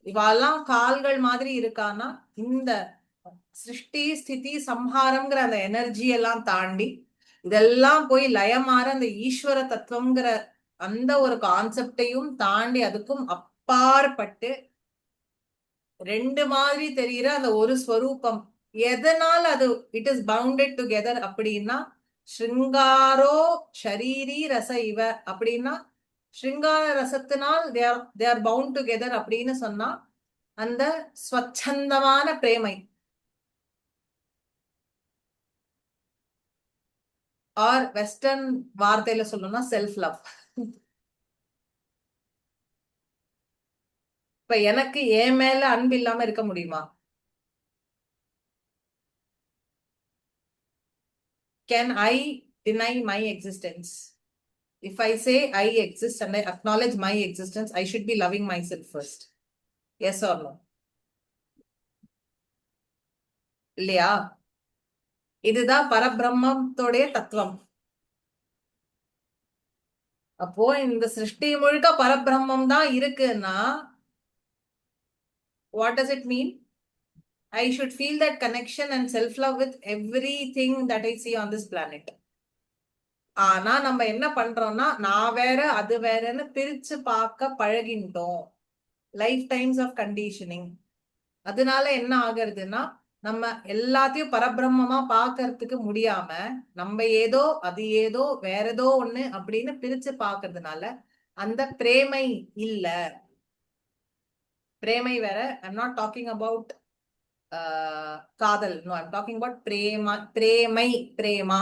இவெல்லாம் கால்கள் மாதிரி இருக்கான்னா இந்த சிருஷ்டி ஸ்திதி சம்ஹாரம்ங்கிற அந்த எனர்ஜி எல்லாம் தாண்டி இதெல்லாம் போய் லயமாற அந்த ஈஸ்வர தத்துவம்ங்கிற அந்த ஒரு கான்செப்டையும் தாண்டி அதுக்கும் அப்பாற்பட்டு ரெண்டு மாதிரி தெரிகிற அந்த ஒரு ஸ்வரூபம். எதனால் அது இட் இஸ் பவுண்டட் டுகெதர் அப்படின்னா, ஸ்ருங்காரோ ஷரீரி ரச இவ அப்படின்னா, ஸ்ருங்கார ரசத்தினால் தே ஆர் பவுண்ட் டுகெதர் அப்படின்னு சொன்னா அந்த ஸ்வச்சந்தமான பிரேமை ஆர் வெஸ்டர்ன் வார்த்தையில சொல்லணும்னா செல்ஃப் லவ். இப்ப எனக்கு என் மேல அன்பு இல்லாம இருக்க முடியுமா? Can I deny my existence? If I say I exist and I acknowledge my existence, I should be loving myself first. Yes or no? இல்லையா? இதுதான் பரபிரம்மத்தோடைய தத்துவம். அப்போ இந்த சிருஷ்டி முழுக்க பரபிரம்மம் தான் இருக்குன்னா what does it mean? I should feel that connection and self-love with everything that I see on this planet. ஆனா நம்ம என்ன பண்றோம்னா, நான் வேற அது வேறன்னு பிரிச்சு பார்க்க பழகிட்டோம். Life times of conditioning. அதனால என்ன ஆகுறதுன்னா, நம்ம எல்லாத்தையும் பரபிரம்மமா பார்க்கறதுக்கு முடியாம நம்ம ஏதோ அது ஏதோ வேற ஏதோ ஒண்ணு அப்படின்னு பிரிச்சு பார்க்கறதுனால அந்த பிரேமை இல்ல. பிரேமை வேற. I'm not talking about kadhal. No, I'm talking about prema. பிரேமை, பிரேமா,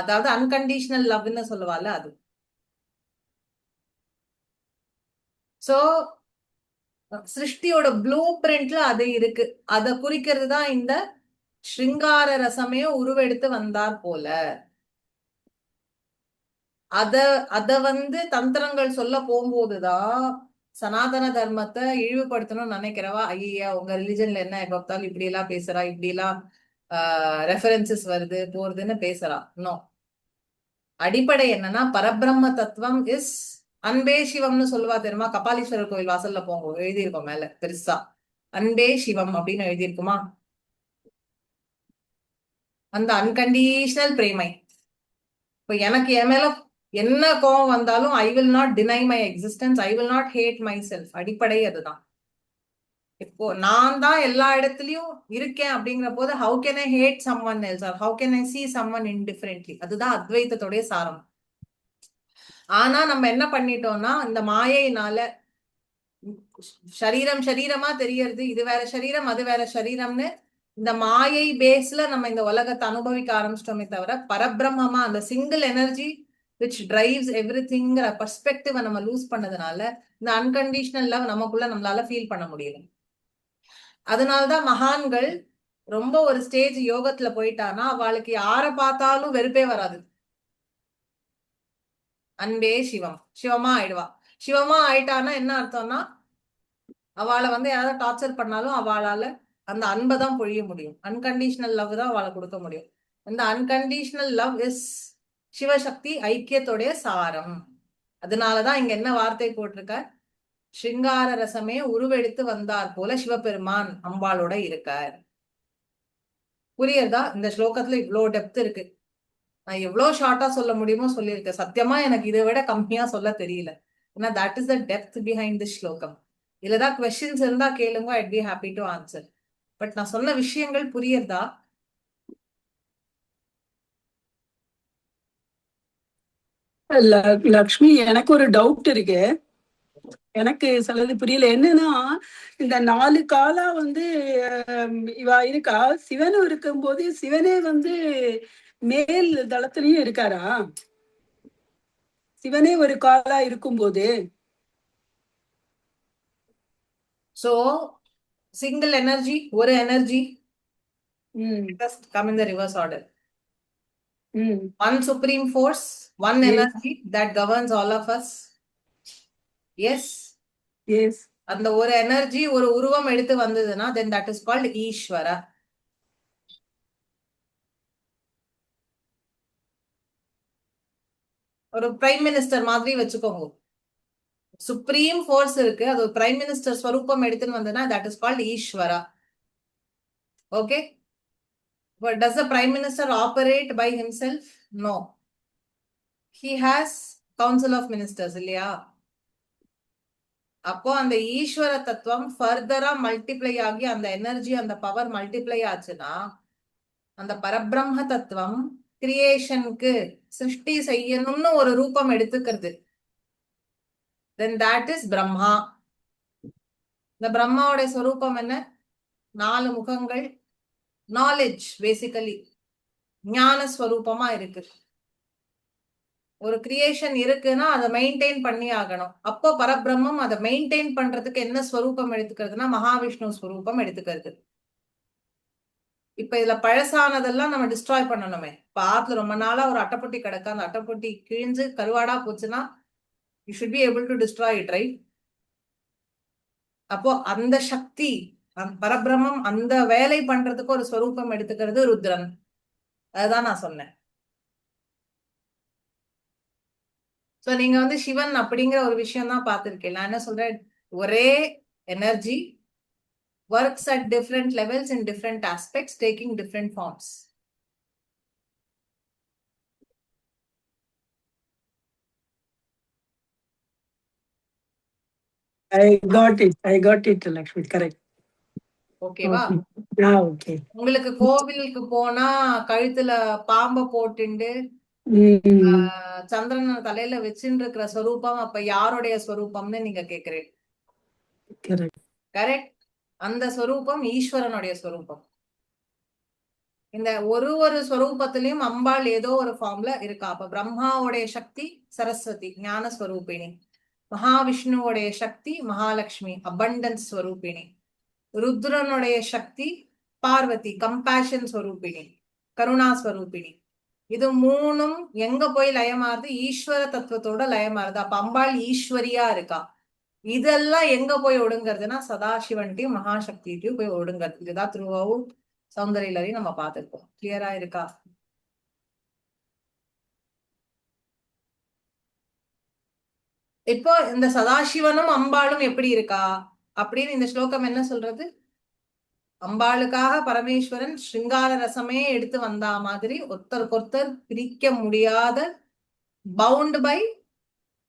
அதாவது அன்கண்டிஷனல் லவ்னு சொல்லுவாள் அது. சோ சிருஷ்டியோட ப்ளூ பிரிண்ட்ல அது இருக்கு. அதை குறிக்கிறது தான் இந்த ஸ்ருங்கார ரசமே உருவெடுத்து வந்தார் போல. அத தந்திரங்கள் சொல்ல போகும்போதுதான் சனாதன தர்மத்தை இழிவுபடுத்தணும்னு நினைக்கிறவா, ஐயா உங்க ரிலிஜன்ல என்ன பார்த்தாலும் இப்படி எல்லாம் பேசுறா, இப்படி எல்லாம் ரெஃபரன்சஸ் வருது போறதுன்னு பேசுறா. நோ, அடிப்படை என்னன்னா பரபிரம்ம தத்துவம் இஸ் அன்பே சிவம்னு சொல்லுவா தெரியுமா? கபாலீஸ்வரர் கோயில் வாசல்ல போங்க, எழுதியிருக்கோம் மேல பெருசா அன்பே சிவம் அப்படின்னு எழுதியிருக்குமா? அந்த அன்கண்டிஷனல் பிரேமை. இப்ப எனக்கு என் மேல என்ன கோவம் வந்தாலும் I will not deny my existence, I will not hate my self. அடிப்படை அதுதான். இப்போ நான் தான் எல்லா இடத்துலயும் இருக்கேன் அப்படிங்கிற போது how can I hate someone else or how can I see someone indifferently? அதுதான் அத்வைத்தத்துடைய சாரம். ஆனா நம்ம என்ன பண்ணிட்டோம்னா, இந்த மாயையினால சரீரம் சரீரமா தெரியறது, இது வேற சரீரம் அது வேற சரீரம்னு இந்த மாயை பேஸ்ல நம்ம இந்த உலகத்தை அனுபவிக்க ஆரம்பிச்சிட்டோமே தவிர பரபிரம்மமா அந்த சிங்கிள் எனர்ஜி which drives everythingங்கிற பர்ஸ்பெக்டிவ நம்ம லூஸ் பண்ணதுனால இந்த அன்கண்டிஷனல் லவ் நமக்குள்ள நம்மளால ஃபீல் பண்ண முடியல. அதனாலதான் மகான்கள் ரொம்ப ஒரு ஸ்டேஜ் யோகத்துல போயிட்டானா அவளுக்கு யார பார்த்தாலும் வெறுப்பே வராது. அன்பே சிவம், சிவமா ஆயிடுவா. சிவமா ஆயிட்டானா என்ன அர்த்தம்னா, அவளை யாராவது டார்ச்சர் பண்ணாலும் அவளால அந்த அன்பை தான் பொழிய முடியும். அன்கண்டிஷனல் லவ் தான் அவளை கொடுக்க முடியும். இந்த அன்கண்டிஷனல் லவ் இஸ் சிவசக்தி ஐக்கியத்துடைய சாரம். அதனாலதான் இங்க என்ன வார்த்தை போட்டிருக்க, ஸ்ருங்கார ரசமே உருவெடுத்து வந்தார் போல சிவபெருமான் அம்பாளோட இருக்கார். புரியுறதா? இந்த ஸ்லோகத்துல இவ்வளவு டெப்த் இருக்கு. நான் எவ்வளவு ஷார்ட்டா சொல்ல முடியுமோ சொல்லியிருக்கேன். சத்தியமா எனக்கு இதை விட கம்மியா சொல்ல தெரியல. ஏன்னா that is the depth behind the slokam. இல்லதான் கொஸ்டின்ஸ் இருந்தா கேளுங்க, I'd be happy to answer. But நான் சொன்ன விஷயங்கள் புரியுறதா? லக்ஷ்மி, எனக்கு ஒரு டவுட் இருக்கு. எனக்கு சிலது புரியல. என்னன்னா, இந்த 4 காலா இவ இருக்கா, சிவனும் இருக்கும்போது சிவனே மேல் தளத்திலயும் இருக்காரா? சிவனே ஒரு காலா இருக்கும்போது So single energy, ஒரு energy, ம் just come in the reverse order. ம் One supreme force, one Yes. energy that governs all of us. Yes. Yes அந்த ஒரு எனர்ஜி ஒரு உருவம் எடுத்து வந்ததுன்னா then that is called ஈஸ்வரா. ஒரு பிரைம் மினிஸ்டர் மாதிரி வச்சுக்கோங்க. சுப்ரீம் ஃபோர்ஸ் இருக்கு, அது ஒரு பிரைம் மினிஸ்டர் ஸ்வரூபம் எடுத்துன்னு வந்ததுன்னா that is called ஈஸ்வரா. Okay. But does the prime minister operate by himself? No. He has council of ministers இல்லையா? அப்போ அந்த ஈஸ்வர தத்துவம் ஃபர்தரா மல்டிப்ளை ஆகி அந்த எனர்ஜி அந்த பவர் மல்டிப்ளை ஆச்சுன்னா அந்த பரபிரம்ம தத்துவம் கிரியேஷனுக்கு சிருஷ்டி செய்யணும்னு ஒரு ரூபம் எடுத்துக்கிறது. then that is Brahma. இந்த பிரம்மாவுடைய ஸ்வரூபம் என்ன? 4 முகங்கள், நாலேஜ், பேசிக்கலி ஞான ஸ்வரூபமா இருக்கு. ஒரு கிரியேஷன் இருக்குன்னா அதை மெயின்டைன் பண்ணி ஆகணும். அப்போ பரபிரம்மம் அதை மெயின்டைன் பண்றதுக்கு என்ன ஸ்வரூபம் எடுத்துக்கிறதுனா மகாவிஷ்ணு ஸ்வரூபம் எடுத்துக்கிறது. இப்ப இதுல பழசானதெல்லாம் நம்ம டிஸ்ட்ராய் பண்ணணுமே. இப்ப ஆத்துல ரொம்ப நாளா ஒரு அட்டைப்பொட்டி கிடக்கு, அந்த அட்டைப்பொட்டி கிழிஞ்சு கருவாடா போச்சுன்னா you should be able to destroy it, right? அப்போ அந்த சக்தி பரபிரம்மம் அந்த வேலை பண்றதுக்கு ஒரு ஸ்வரூபம் எடுத்துக்கிறது ருத்ரன். அதுதான் நான் சொன்னேன். சோ நீங்க வந்து சிவன் அப்படிங்கிற ஒரு விஷயம் தான் பார்த்திருக்கேன். நான் என்ன சொல்றேன், ஒரே energy works at different levels in different aspects, taking different forms. I got it Lakshmi, correct. ஓகேவா? ஓகே. உங்களுக்கு கோவிலுக்கு போனா கழுத்துல பாம்ப போட்டுண்டு சந்திரன தலையில வச்சுட்டு இருக்கிற ஸ்வரூபம் அப்ப யாருடைய ஸ்வரூபம்னு நீங்க கேக்குறீங்க. கரெக்ட். அந்த ஸ்வரூபம் ஈஸ்வரனுடைய ஸ்வரூபம். இந்த ஒரு ஸ்வரூபத்திலையும் அம்பாள் ஏதோ ஒரு ஃபார்ம்ல இருக்கா. அப்ப பிரம்மாவுடைய சக்தி சரஸ்வதி ஞான ஸ்வரூபிணி, மகாவிஷ்ணுவோடைய சக்தி மகாலட்சுமி அபண்டன்ஸ் ஸ்வரூபிணி, ருத்ரனுடைய சக்தி பார்வதி கம்பேஷன் ஸ்வரூபிணி கருணா ஸ்வரூபிணி. இது மூணும் எங்க போய் லயமாறுது? ஈஸ்வர தத்துவத்தோட லயமாறுது. அப்ப அம்பாள் ஈஸ்வரியா இருக்கா. இதெல்லாம் எங்க போய் ஒடுங்கிறதுனா சதாசிவன்ட்டையும் மகாசக்திட்டையும் போய் ஒடுங்கிறது. இதுதான் த்ரூ அவுட் சௌந்தர்யலரி நம்ம பார்த்திருக்கோம். கிளியரா இருக்கா? இப்போ இந்த சதாசிவனும் அம்பாளும் எப்படி இருக்கா அப்படின்னு இந்த ஸ்லோகம் என்ன சொல்றது? அம்பாளுக்காக பரமேஸ்வரன் ஸ்ருங்கார ரசமே எடுத்து வந்தா மாதிரி ஒருத்தருக்கொருத்தர் பிரிக்க முடியாத பவுண்ட் பை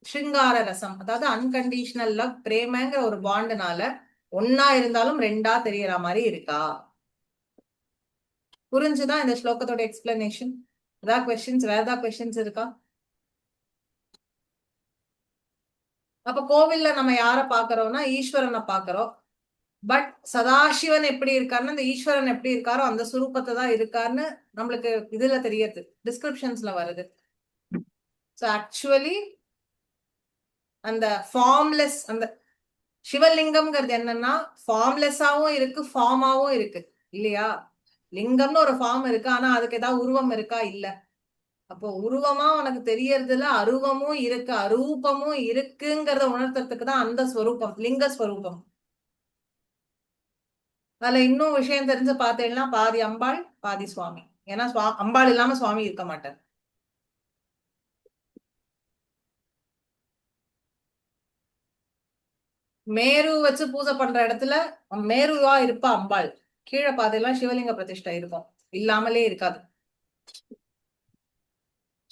ஸ்ருங்கார ரசம், அதாவது அன்கண்டிஷனல் லவ், பிரேமங்கிற ஒரு பாண்டுனால ஒன்னா இருந்தாலும் ரெண்டா தெரியற மாதிரி இருக்கா. புரிஞ்சுதான் இந்த ஸ்லோகத்தோட எக்ஸ்பிளனேஷன்? ஏதாவது கொஸ்டின்ஸ், வேற ஏதாவது கொஸ்டின்ஸ் இருக்கா? அப்ப கோவில்ல நம்ம யார பாக்குறோம்னா ஈஸ்வரனை பாக்குறோம். பட் சதாசிவன் எப்படி இருக்காருன்னு, இந்த ஈஸ்வரன் எப்படி இருக்காரோ அந்த சுரூபத்தை தான் இருக்காருன்னு நம்மளுக்கு இதுல தெரியுது, டிஸ்கிரிப்ஷன்ஸ்ல வருது. சோ ஆக்சுவலி அந்த ஃபார்ம்லெஸ் அந்த சிவலிங்கம்ங்கிறது என்னன்னா ஃபார்ம்லெஸ்ஸாவும் இருக்கு ஃபார்மாவும் இருக்கு இல்லையா? லிங்கம்னு ஒரு ஃபார்ம் இருக்கு, ஆனா அதுக்கு ஏதாவது உருவம் இருக்கா? இல்ல. அப்போ உருவமா உனக்கு தெரியறதுல அருவமும் இருக்கு அரூபமும் இருக்குங்கிறத உணர்த்துறதுக்கு தான் அந்த ஸ்வரூபம் லிங்க ஸ்வரூபம். அதுல இன்னும் விஷயம் தெரிஞ்சு பார்த்தேன்னா பாதி அம்பாள் பாதி சுவாமி. ஏன்னா அம்பாள் இல்லாம சுவாமி இருக்க மாட்டார். மேரு வச்சு பூஜை பண்ற இடத்துல மேருவா இருப்பா அம்பாள், கீழே பாதையெல்லாம் சிவலிங்க பிரதிஷ்டை இருக்கும், இல்லாமலே இருக்காது.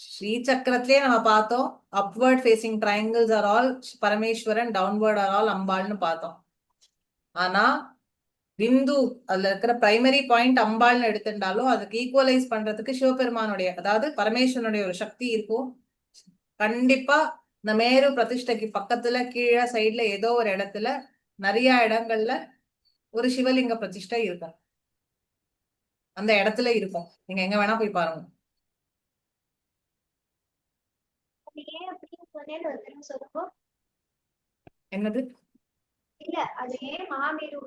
ஸ்ரீ சக்கரத்திலே நம்ம பார்த்தோம், upward facing triangles are all Parameswaran, downward are all அம்பாள்னு பார்த்தோம். ஆனா பிந்து அதுல இருக்கிற பிரைமரி பாயிண்ட் அம்பாள்னு எடுத்துட்டாலும் அதுக்கு ஈக்குவலைஸ் பண்றதுக்கு சிவபெருமானுடைய அதாவது பரமேஸ்வரனுடைய ஒரு சக்தி இருக்கும். கண்டிப்பா இந்த மேரு பிரதிஷ்டைக்கு பக்கத்துல கீழே சைட்ல ஏதோ ஒரு இடத்துல நிறைய இடங்கள்ல ஒரு சிவலிங்க பிரதிஷ்டை இருக்கும். அந்த இடத்துல இருக்கும், நீங்க எங்க வேணா போய் பாருங்க. ஏன் அப்படின்னு சொன்னேன்னு ஒரு தடவை சொல்லுங்க. என்னது? இல்ல அது ஏன் மகாமேரு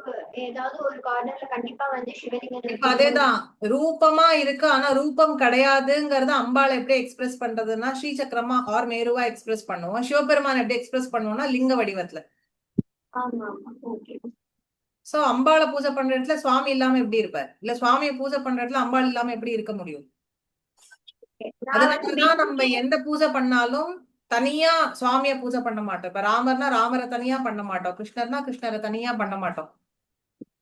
ஏதாவது ஒரு கார்னர்ல கண்டிப்பா வந்து சிவலிங்கம் இப்ப அதேதான் ரூபமா இருக்கு, ஆனா ரூபம் கிடையாதுங்கறத அம்பாள் எப்படி எக்ஸ்பிரஸ் பண்றதுன்னா ஸ்ரீசக்கரமா ஆர் மேருவா எக்ஸ்பிரஸ் பண்ணுவோம். சிவபெருமான் எப்படி எக்ஸ்பிரஸ் பண்ணுவோம்னா லிங்க வடிவத்துல. ஆமா ஆமா ஓகே. சோ அம்பாளை பூஜை பண்ற இடத்துல சுவாமி இல்லாம எப்படி இருப்பார், இல்ல சுவாமியை பூஜை பண்ற இடத்துல அம்பாள் இல்லாம எப்படி இருக்க முடியும்? நான் வந்து அதனாலதான் நம்ம எந்த பூஜை பண்ணாலும் தனியா சுவாமிய பூஜை பண்ண மாட்டோம். இப்ப ராமர்னா ராமரை தனியா பண்ண மாட்டோம், கிருஷ்ணர்னா கிருஷ்ணரை தனியா பண்ண மாட்டோம்.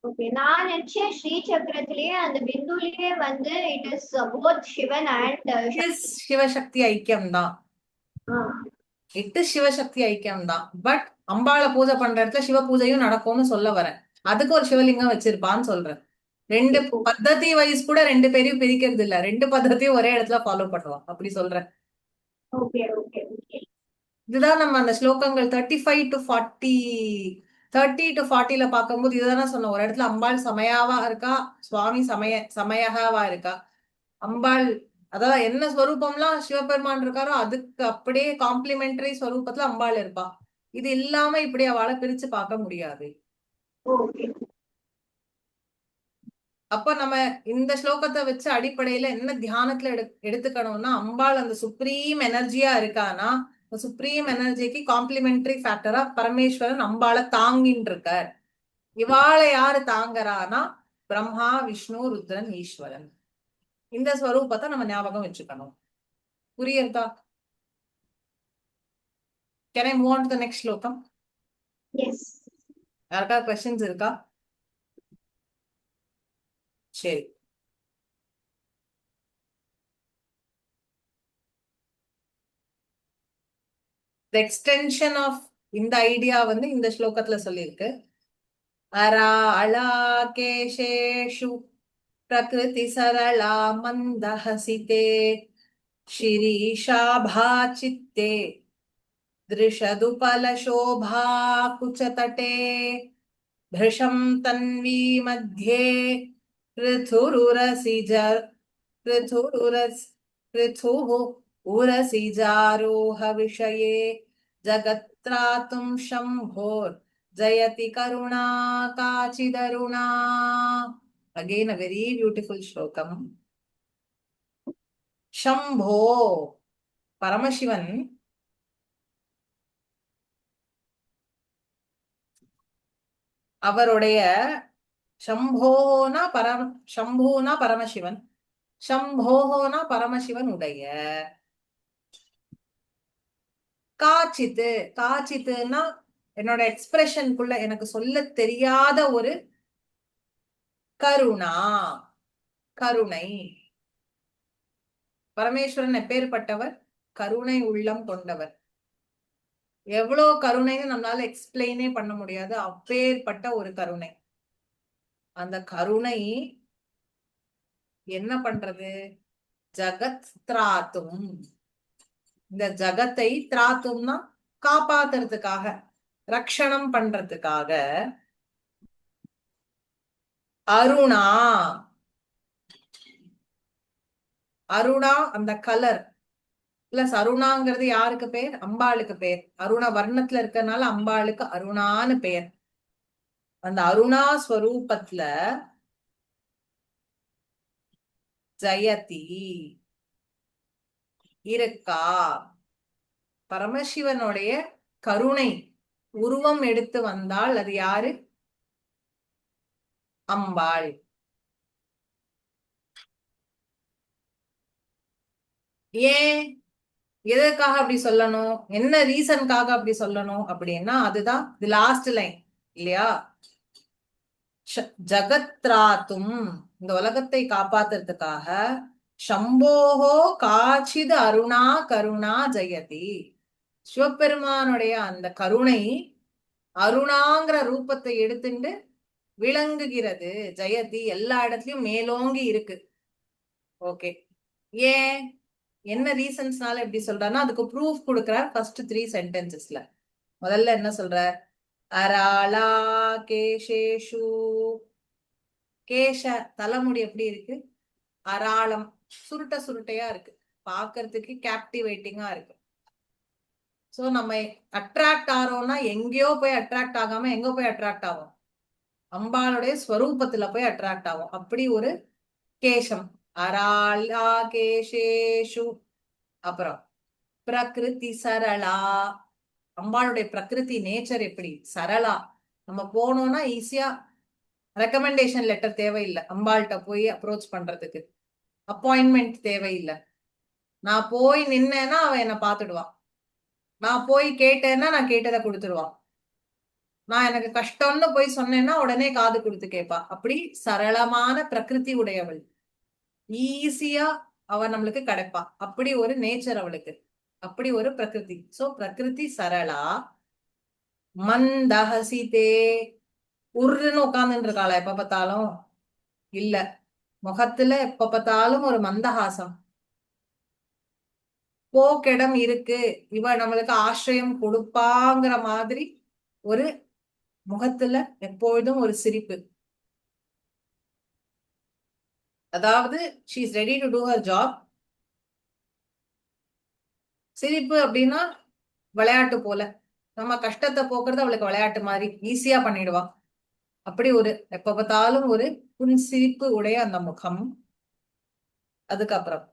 ஓகே, நான் நினைச்சேன் ஸ்ரீ சக்கரத்திலேயே அந்த பிந்துலயே வந்து it is both Sivan and Sivasakthi ஐக்கியம் தான், இட்டு சிவசக்தி ஐக்கியம் தான். பட் அம்பாளை பூஜை பண்ற இடத்துல சிவ பூஜையும் நடக்கும்னு சொல்ல வரேன். அதுக்கு ஒரு சிவலிங்கம் வச்சிருப்பான்னு சொல்றேன். ரெண்டு பத்ததி வைஸ் கூட ரெண்டு பேரையும் பிரிக்கிறது இல்ல, ரெண்டு பத்தத்தையும் ஒரே இடத்துல ஃபாலோ பண்ணுவோம், அப்படி சொல்றேன். Okay okay okay. இதுதான் நம்ம அந்த ஸ்லோகங்கள் 35 to 40 30 to 40ல பார்க்கும்போது இதுதானே சொன்னோம். ஒரு இடத்துல அம்பாள் சமயாவா இருக்கா, சுவாமி சமயகாவா இருக்கா. அம்பாள் அதாவது என்ன ஸ்வரூபம்லாம் சிவபெருமான் இருக்காரோ அதுக்கு அப்படியே காம்ப்ளிமெண்டரி ஸ்வரூபத்துல அம்பாள் இருப்பா. இது இல்லாம இப்படி அவளை பிரிச்சு பார்க்க முடியாது. ஓகே. அப்ப நம்ம இந்த ஸ்லோகத்தை வச்சு அடிப்படையில என்ன தியானத்துல எடுத்துக்கணும்னா, அம்பாள் அந்த சுப்ரீம் எனர்ஜியா இருக்கானா, சுப்ரீம் எனர்ஜிக்கு காம்ப்ளிமெண்டரி ஃபேக்டரா பரமேஸ்வரன் அம்பாளை தாங்கின்னு இருக்கார். இவாளை யாரு தாங்கறானா, பிரம்மா விஷ்ணு ருத்ரன் ஈஸ்வரன். இந்த ஸ்வரூபத்தை நம்ம ஞாபகம் வச்சுக்கணும். புரியுதா? Can I move on to the next ஸ்லோகம்? எஸ். யாருக்கா கொஸ்டின்ஸ் இருக்கா? சரி, the extension of இந்த ஐடியா வந்து இந்த ஸ்லோகத்துல சொல்லியிருக்கு. अराळाकेशेषु प्रकृतिसरला मन्दहसिते शिरीशाभाचित्ते दृशदुपलशोभाकुचतटे भृशं तन्वी मध्ये पृथुः उरसिजारोह विषये जगत्रातुं शम्भोर् जयति करुणा काचिदरुणा. Again a very beautiful श्लोकम. Shambho Paramasivan அவருடைய சம்போனா சம்போனா பரமசிவன், சம்போனா பரமசிவன் உடைய காச்சித்து, காச்சித்துன்னா என்னோட எக்ஸ்பிரஷனுக்குள்ள எனக்கு சொல்ல தெரியாத ஒரு கருணா, கருணை. பரமேஸ்வரன் எப்பேற்பட்டவர்? கருணை உள்ளம் கொண்டவர். எவ்வளவு கருணைன்னு நம்மளால எக்ஸ்பிளைனே பண்ண முடியாது, அப்பேற்பட்ட ஒரு கருணை. அந்த கருணை என்ன பண்றது? ஜகத் திராத்தும், இந்த ஜகத்தை திராத்தும்னா காப்பாத்துறதுக்காக, ரக்ஷணம் பண்றதுக்காக. அருணா, அருணா அந்த கலர் பிளஸ் அருணாங்கிறது யாருக்கு பேர்? அம்பாளுக்கு பேர். அருண வர்ணத்துல இருக்கறனால அம்பாளுக்கு அருணான்னு பேர். அந்த அருணா ஸ்வரூபத்துல ஜெயதி இருக்கா. பரமசிவனுடைய கருணை உருவம் எடுத்து வந்தால் அது யாரு? அம்பாள். ஏன், எதற்காக அப்படி சொல்லணும், என்ன ரீசனுக்காக அப்படி சொல்லணும் அப்படின்னா, அதுதான் தி லாஸ்ட் லைன் இல்லையா? ஜகத்ராத்தும், இந்த உலகத்தை காப்பாத்துறதுக்காக, சம்போஹோ காச்சித் அருணா கருணா ஜெயதி, சிவபெருமானுடைய அந்த கருணை அருணாங்கிற ரூபத்தை எடுத்துட்டு விளங்குகிறது. ஜெயதி எல்லா இடத்துலயும் மேலோங்கி இருக்கு. ஓகே, ஏன் என்ன ரீசன்ஸ்னால எப்படி சொல்றாருன்னா அதுக்கு ப்ரூஃப் கொடுக்கிறார் ஃபர்ஸ்ட் 3 சென்டென்சஸ்ல. முதல்ல என்ன சொல்றார்? அராளா கேசேஷு, கேஷ தலைமுடி எப்படி இருக்கு? அராளம் சுருட்ட சுருட்டையா இருக்கு, பாக்குறதுக்கு கேப்டிவேட்டிங்கா இருக்கு. சோ நம்ம அட்ராக்ட் ஆறோம்னா எங்கேயோ போய் அட்ராக்ட் ஆகாம எங்க போய் அட்ராக்ட் ஆகும்? அம்பாளுடைய ஸ்வரூபத்துல போய் அட்ராக்ட் ஆகும். அப்படி ஒரு கேசம். அராளா கேசேஷு. அப்புறம் பிரகிருதி சரளா. அம்பாளுடைய பிரகிருதி நேச்சர் எப்படி? சரளா. நம்ம போனோம்னா ஈஸியா ரெக்கமெண்டேஷன் லெட்டர் தேவையில்லை. அம்பாள்கிட்ட போய் அப்ரோச் பண்றதுக்கு அப்பாயின்மெண்ட் தேவையில்லை. நான் போய் நின்னேன்னா அவன் என்ன பாத்துடுவான். நான் போய் கேட்டேன்னா நான் கேட்டதை கொடுத்துருவான். நான் எனக்கு கஷ்டம்னு போய் சொன்னேன்னா உடனே காது கொடுத்து கேட்பா. அப்படி சரளமான பிரகிருதி உடையவள். ஈஸியா அவ நம்மளுக்கு கிடைப்பா. அப்படி ஒரு நேச்சர் அவளுக்கு. அப்படி ஒரு பிரகிருதி. சோ பிரகிருதி சரளா. மந்தஹசிதே. உருன்னு உட்கார்ந்துட்டு இருக்காளா எப்ப பார்த்தாலும்? இல்ல, முகத்துல எப்ப பார்த்தாலும் ஒரு மந்தஹாசம். போக்கிடம் இருக்கு, இவ நம்மளுக்கு ஆசிரியம் கொடுப்பாங்கிற மாதிரி ஒரு முகத்துல எப்பொழுதும் ஒரு சிரிப்பு. அதாவது she is ready to do her job. சிரிப்பு அப்படின்னா விளையாட்டு போல. நம்ம கஷ்டத்தை போக்குறது அவளுக்கு விளையாட்டு மாதிரி ஈஸியா பண்ணிடுவா. அப்படி ஒரு எப்ப பார்த்தாலும் ஒரு புன்சிரிப்பு உடைய அந்த முகம். அதுக்கப்புறம்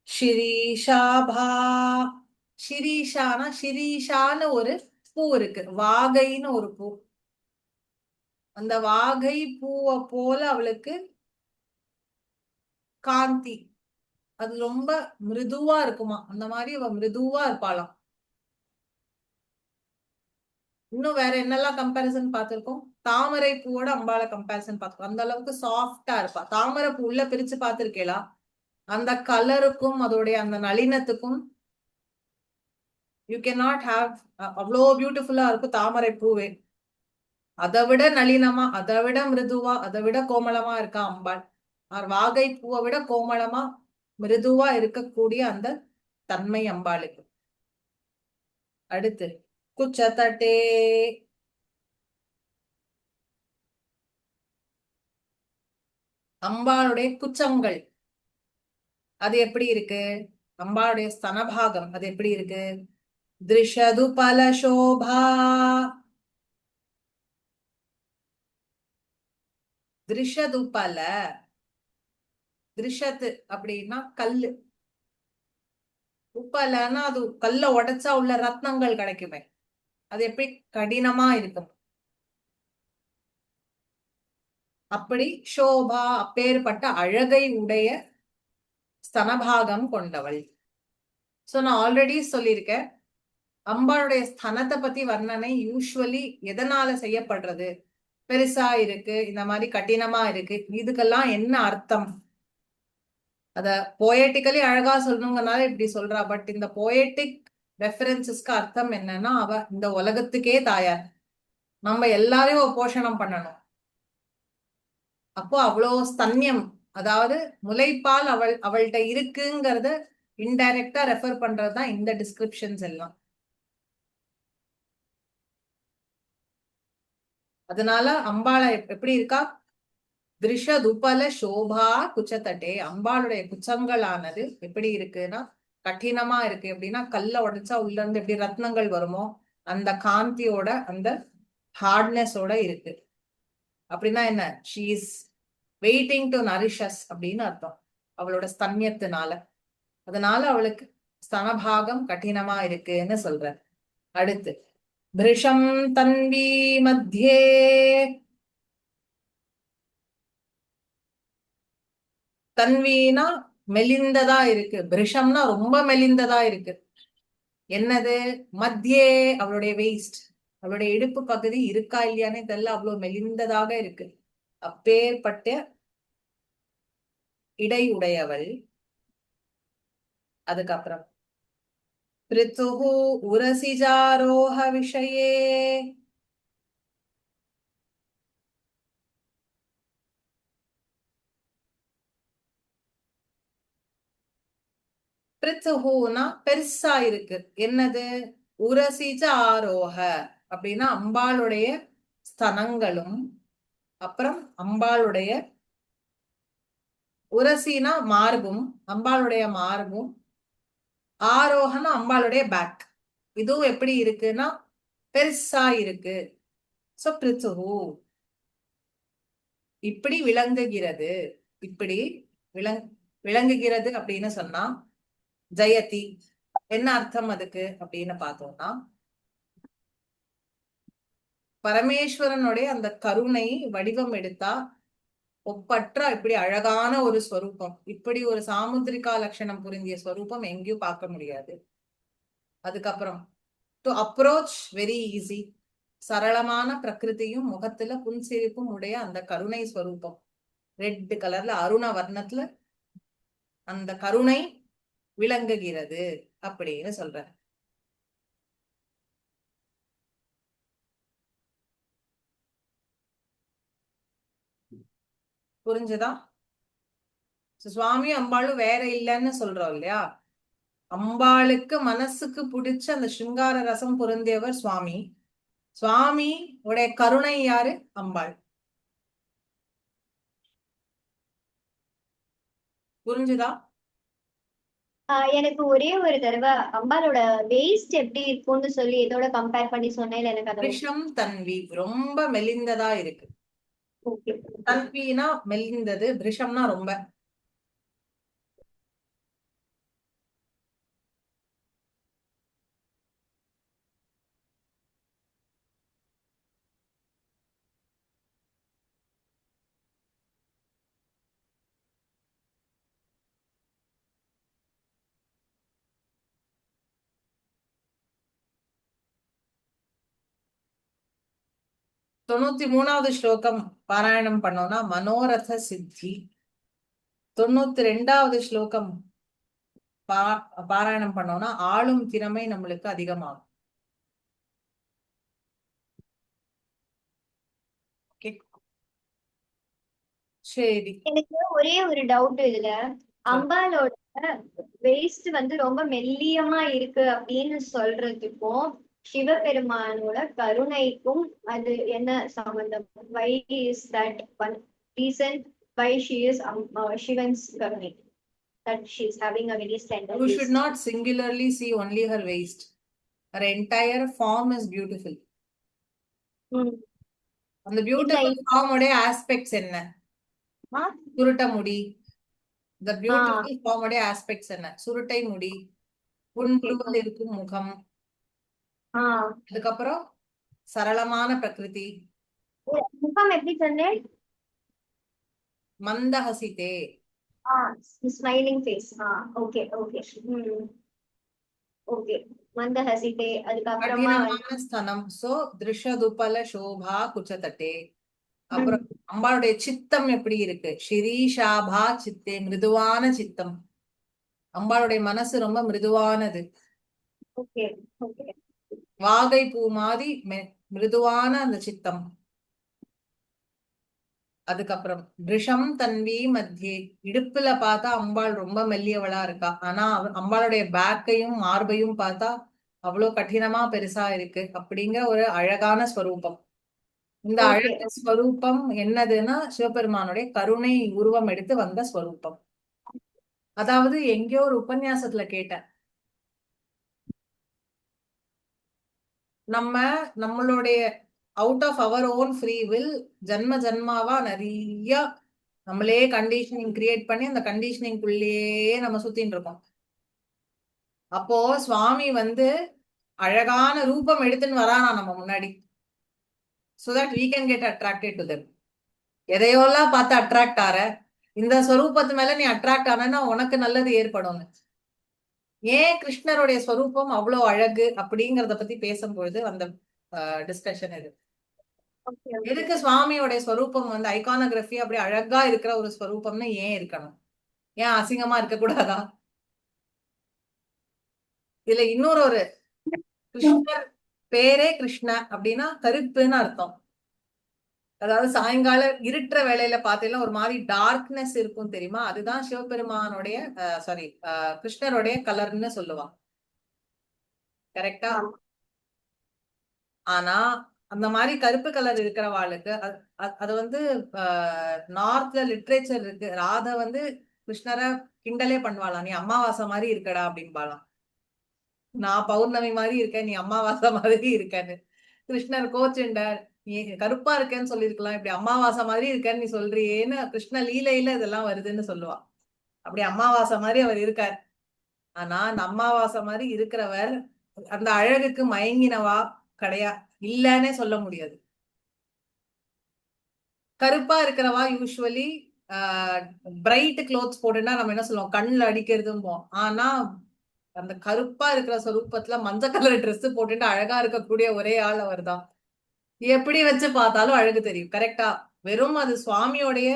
ஷிரீஷாபா. ஷிரீஷானா ஷிரீஷான்னு ஒரு பூ இருக்கு, வாகைன்னு ஒரு பூ. அந்த வாகை பூவை போல அவளுக்கு காந்தி. அது ரொம்ப மிருதுவா இருக்குமா. அந்த மாதிரி அவ மிருதுவா இருப்பாளாம். இன்னும் வேற என்னெல்லாம் கம்பேரிசன் பார்த்திருக்கோம்? தாமரை பூவோட அம்பாளை கம்பேரிசன் பார்த்திருக்கோம். அந்த அளவுக்கு சாஃப்டா இருப்பா. தாமரை பூ உள்ள பிரிச்சு பார்த்திருக்கேளா? அந்த கலருக்கும் அதோடைய அந்த நளினத்துக்கும் யூ கேன் நாட் ஹாவ். அவ்வளோ பியூட்டிஃபுல்லா இருக்கும் தாமரை பூவே. அதை விட நளினமா, அதை விட மிருதுவா, அதை விட கோமளமா இருக்கா அம்பாள். வாகை பூவை விட கோமளமா மிருதுவா இருக்கக்கூடிய அந்த தன்மை அம்பாளுக்கு. அடுத்து குச்சதட்டே. அம்பாளுடைய குச்சங்கள் அது எப்படி இருக்கு? அம்பாளுடைய ஸ்தனபாகம் அது எப்படி இருக்கு? திருஷது பலசோபா. திருஷது பல. திருஷத்து அப்படின்னா கல்லு. உப்பலன்னா அது கல்ல உடைச்சா உள்ள ரத்னங்கள் கிடைக்குமே, அது எப்படி கடினமா இருக்கும். அப்படி சோபா அப்பேற்பட்ட அழகை உடைய ஸ்தனபாகம் கொண்டவள். சோ நான் ஆல்ரெடி சொல்லியிருக்கேன், அம்பாளுடைய ஸ்தனத்தை பத்தி வர்ணனை யூஸ்வலி எதனால செய்யப்படுறது? பெருசா இருக்கு, இந்த மாதிரி கடினமா இருக்கு, இதுக்கெல்லாம் என்ன அர்த்தம்? அத போயட்டிக்கலி அழகா சொல்லணுங்கனால இப்படி சொல்றா. பட் இந்த போயட்டிக் ரெஃபரன்சஸ்க்கு அர்த்தம் என்னன்னா, அவ இந்த உலகத்துக்கே தாயார். நம்ம எல்லாரையும் போஷணம் பண்ணணும். அப்போ அவ்வளோ ஸ்தன்யம், அதாவது முலைப்பால் அவள்கிட்ட இருக்குங்கிறத இன்டைரக்டா ரெஃபர் பண்றதுதான் இந்த டிஸ்கிரிப்ஷன்ஸ் எல்லாம். அதனால அம்பாளை எப்படி இருக்கா? திருஷதுபல சோபா குச்சத்தட்டே. அம்பாளுடைய குச்சங்களானது எப்படி இருக்குன்னா கடினமா இருக்கு. எப்படின்னா கல்ல உடைச்சா உள்ள இருந்து எப்படி ரத்னங்கள் வருமோ அந்த காந்தியோட அந்த ஹார்ட்னஸோட இருக்கு. அப்படின்னா என்ன? She is waiting to nourishes அப்படின்னு அர்த்தம் அவளோட ஸ்தன்யத்தினால. அதனால அவளுக்கு ஸ்தனபாகம் கடினமா இருக்குன்னு சொல்ற. அடுத்து பிருஷம் தன்வி மத்தியே. தன்வீனா மெலிந்ததா இருக்கு, பிருஷம்னா ரொம்ப மெலிந்ததா இருக்கு. என்னது? மத்தியே அவளுடைய வெயிஸ்ட், அவளுடைய இடுப்பு பகுதி இருக்கா இல்லையானே தெரியல, அவ்வளவு மெலிந்ததாக இருக்கு. அப்பேற்பட்ட இடை உடையவள். அதுக்கப்புறம் பிருத்துஹு உரசிஜாரோஹ விஷயே. பிருத்துஹுனா பெருசா இருக்கு. என்னது? உரசிஜ ஆரோஹ அப்படின்னா அம்பாளுடைய ஸ்தனங்களும், அப்புறம் அம்பாளுடைய உரசினா மார்பும், அம்பாளுடைய மார்பும், ஆரோகணம் அம்பாளுடைய பேக். இதுவும் எப்படி இருக்குன்னா பெருசா இருக்கு. சோ பிருத்துஹு இப்படி விளங்குகிறது. இப்படி விளங்குகிறது அப்படின்னு சொன்னா ஜெயதி என்ன அர்த்தம் அதுக்கு அப்படின்னு பார்த்தோம்னா, பரமேஸ்வரனுடைய அந்த கருணை வடிவம் எடுத்தா ஒப்பற்ற இப்படி அழகான ஒரு ஸ்வரூபம், இப்படி ஒரு சாமுத்திரிகா லட்சணம் புரிந்திய ஸ்வரூபம் எங்கேயும் பார்க்க முடியாது. அதுக்கப்புறம் டு அப்ரோச் வெரி ஈஸி, சரளமான பிரகிருதியும் முகத்துல புன்சிரிப்பும் உடைய அந்த கருணை ஸ்வரூபம், ரெட் கலர்ல அருண வர்ணத்துல அந்த கருணை விளங்குகிறது அப்படின்னு சொல்ற. புரிஞ்சுதா? சுவாமி அம்பாளும் வேற இல்லைன்னு சொல்றோம் இல்லையா? அம்பாளுக்கு மனசுக்கு பிடிச்ச அந்த சிங்கார ரசம் பொருந்தியவர் சுவாமி. சுவாமி உடைய கருணை யாரு? அம்பாள். புரிஞ்சுதா? எனக்கு ஒரே ஒரு தடவை அம்பாலோட வேஸ்ட் எப்படி இருக்கும்னு சொல்லி இதோட கம்பேர் பண்ணி சொன்னேன் எனக்கு அதை. விஷம் தன்வி ரொம்ப மெலிந்ததா இருக்கு. ஓகே. தன்வினா மெலிந்தது, விஷம்னா ரொம்ப. தொண்ணூத்தி மூணாவது ஸ்லோகம் பாராயணம் பண்ணோம்னா மனோரத சித்தி. 92வது ஸ்லோகம் பாராயணம் பண்ணோம்னா ஆளும் திறமை நம்மளுக்கு அதிகமாகும். சரி, எனக்கு ஒரே ஒரு டவுட் இதுல, அம்பாலோட வேஸ்ட் வந்து ரொம்ப மெல்லியமா இருக்கு அப்படின்னு சொல்றதுக்கும் சிவபெருமானோட கருணைக்கும் அது என்ன சம்பந்தம்? Why is that one reason why she is Shivan's கருணை, that she is having a very slender you waist? should not singularly see only her waist. Her entire form is beautiful. அந்த பியூட்டிஃபுல் ஃபார்ம் உடைய ஆஸ்பெக்ட்ஸ் என்ன? சுருட்ட முடி. the beautiful form உடைய ஆஸ்பெக்ட்ஸ் என்ன? சுருட்டை முடி, புன்முறுவல் இருக்கும் முகம், அதுக்கப்புறம் சரளமான பிரகிருதி. முகம் எப்படி சொன்னேன்? மந்தஹசிதே, smiling face. Okay okay okay. மந்தஹசிதே, அதுக்கப்புறமா கடினமான ஸ்தனம். So திருஷதுபல sofa குச்சதட்டே. அப்புறம் அம்பாளுடைய சித்தம் எப்படி இருக்கு? ஷிரீஷாபா சித்தே, மிருதுவான சித்தம். அம்பாளுடைய மனசு ரொம்ப மிருதுவானது. Okay okay. வாகை பூ மாதிரி மிருதுவான அந்த சித்தம். அதுக்கப்புறம் திருஷம் தன்வி மத்தியே, இடுப்புல பார்த்தா அம்பாள் ரொம்ப மெல்லியவளா இருக்கா, ஆனா அம்பாளுடைய பேக்கையும் மார்பையும் பார்த்தா அவ்வளவு கடினமா பெருசா இருக்கு. அப்படிங்கிற ஒரு அழகான ஸ்வரூபம். இந்த அழகு ஸ்வரூபம் என்னதுன்னா சிவபெருமானுடைய கருணை உருவம் எடுத்து வந்த ஸ்வரூபம். அதாவது எங்கேயோ ஒரு உபன்யாசத்துல கேட்டேன், நம்மளுடைய out of our own free will ஜன்ம ஜன்மாவா நிறைய நம்மளே கண்டிஷனிங் கிரியேட் பண்ணி அந்த கண்டிஷனிங்குள்ளேயே நம்ம சுத்தின்னு இருக்கோம். அப்போ சுவாமி வந்து அழகான ரூபம் எடுத்துன்னு வரானா நம்ம முன்னாடி, so that we can get attracted to them. எதையோலாம் பார்த்து அட்ராக்ட் ஆற, இந்த ஸ்வரூபத்து மேல நீ அட்ராக்ட் ஆனா உனக்கு நல்லது ஏற்படும். ஏன் கிருஷ்ணருடைய ஸ்வரூபம் அவ்வளவு அழகு அப்படிங்கறத பத்தி பேசும்பொழுது அந்த டிஸ்கஷன் இது. எதுக்கு சுவாமியோடைய ஸ்வரூபம் வந்து ஐகானோகிராஃபி அப்படி அழகா இருக்கிற ஒரு ஸ்வரூபம்னு ஏன் இருக்கணும்? ஏன் அசிங்கமா இருக்க கூடாதா? இதுல இன்னொரு ஒரு கிருஷ்ணர் பேரே கிருஷ்ண அப்படின்னா கருப்புன்னு அர்த்தம். அதாவது சாயங்கால இருட்டுற வேலையில பார்த்தீங்கன்னா ஒரு மாதிரி டார்க்னஸ் இருக்கும் தெரியுமா? அதுதான் சிவபெருமானுடைய சாரி கிருஷ்ணருடைய கலர்னு சொல்லுவாங்க. கரெக்டா? ஆனா அந்த மாதிரி கருப்பு கலர் இருக்கிறவாளுக்கு அது வந்து நார்த்ல லிட்ரேச்சர் இருக்கு. ராதா வந்து கிருஷ்ணரை கிண்டலே பண்ணுவாளாம், நீ அமாவாசை மாதிரி இருக்கடா அப்படின்பாலாம். நான் பௌர்ணமி மாதிரி இருக்கேன், நீ அமாவாசை மாதிரி இருக்கேன்னு கிருஷ்ணர் கோச்சுண்டார். நீ கருப்பா இருக்கேன்னு சொல்லியிருக்கலாம், இப்படி அமாவாசை மாதிரி இருக்கேன்னு நீ சொல்றியேன்னு கிருஷ்ண லீலையில இதெல்லாம் வருதுன்னு சொல்லுவா. அப்படி அமாவாசை மாதிரி அவர் இருக்கார். ஆனா அந்த அமாவாசை மாதிரி இருக்கிறவர் அந்த அழகுக்கு மயங்கினவா கிடையா, இல்லன்னே சொல்ல முடியாது. கருப்பா இருக்கிறவா யூஸ்வலி பிரைட் க்ளோத்ஸ் போட்டுன்னா நம்ம என்ன சொல்லுவோம், கண்ணுல அடிக்கிறதும். ஆனா அந்த கருப்பா இருக்கிற சொரூபத்துல மஞ்சள் கலர் Dress போட்டுட்டு அழகா இருக்கக்கூடிய ஒரே ஆள் அவர் தான். எப்படி வச்சு பார்த்தாலும் அழகு தெரியும். கரெக்டா? வெறும் அது சுவாமியோடைய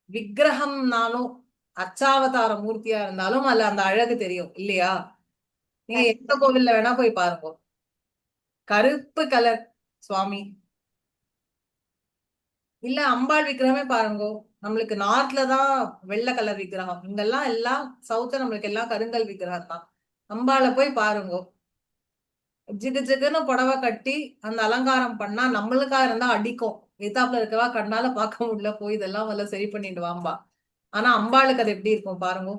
விக்கிரகம்னாலும் அச்சாவதார மூர்த்தியா இருந்தாலும் அதுல அந்த அழகு தெரியும் இல்லையா? நீங்க எந்த கோவில்ல வேணா போய் பாருங்க, கருப்பு கலர் சுவாமி. இல்ல அம்பாள் விக்கிரகமே பாருங்க, நம்மளுக்கு நார்த்ல தான் வெள்ளை கலர் விக்கிரகம், இங்கெல்லாம் எல்லாம் சவுத்த நம்மளுக்கு எல்லாம் கருங்கல் விக்கிரகம் தான். அம்பாளை போய் பாருங்க, ஜிகு ஜிகுன்னு புடவை கட்டி அந்த அலங்காரம் பண்ணா நம்மளுக்கா இருந்தா அடிக்கும். எத்தாப்புல இருக்கவா கண்ணால பார்க்க முடியல, போய் இதெல்லாம் வல்ல சரி பண்ணிட்டு வாம்பா. ஆனா அம்பாளுக்கு அது எப்படி இருக்கும் பாருங்க.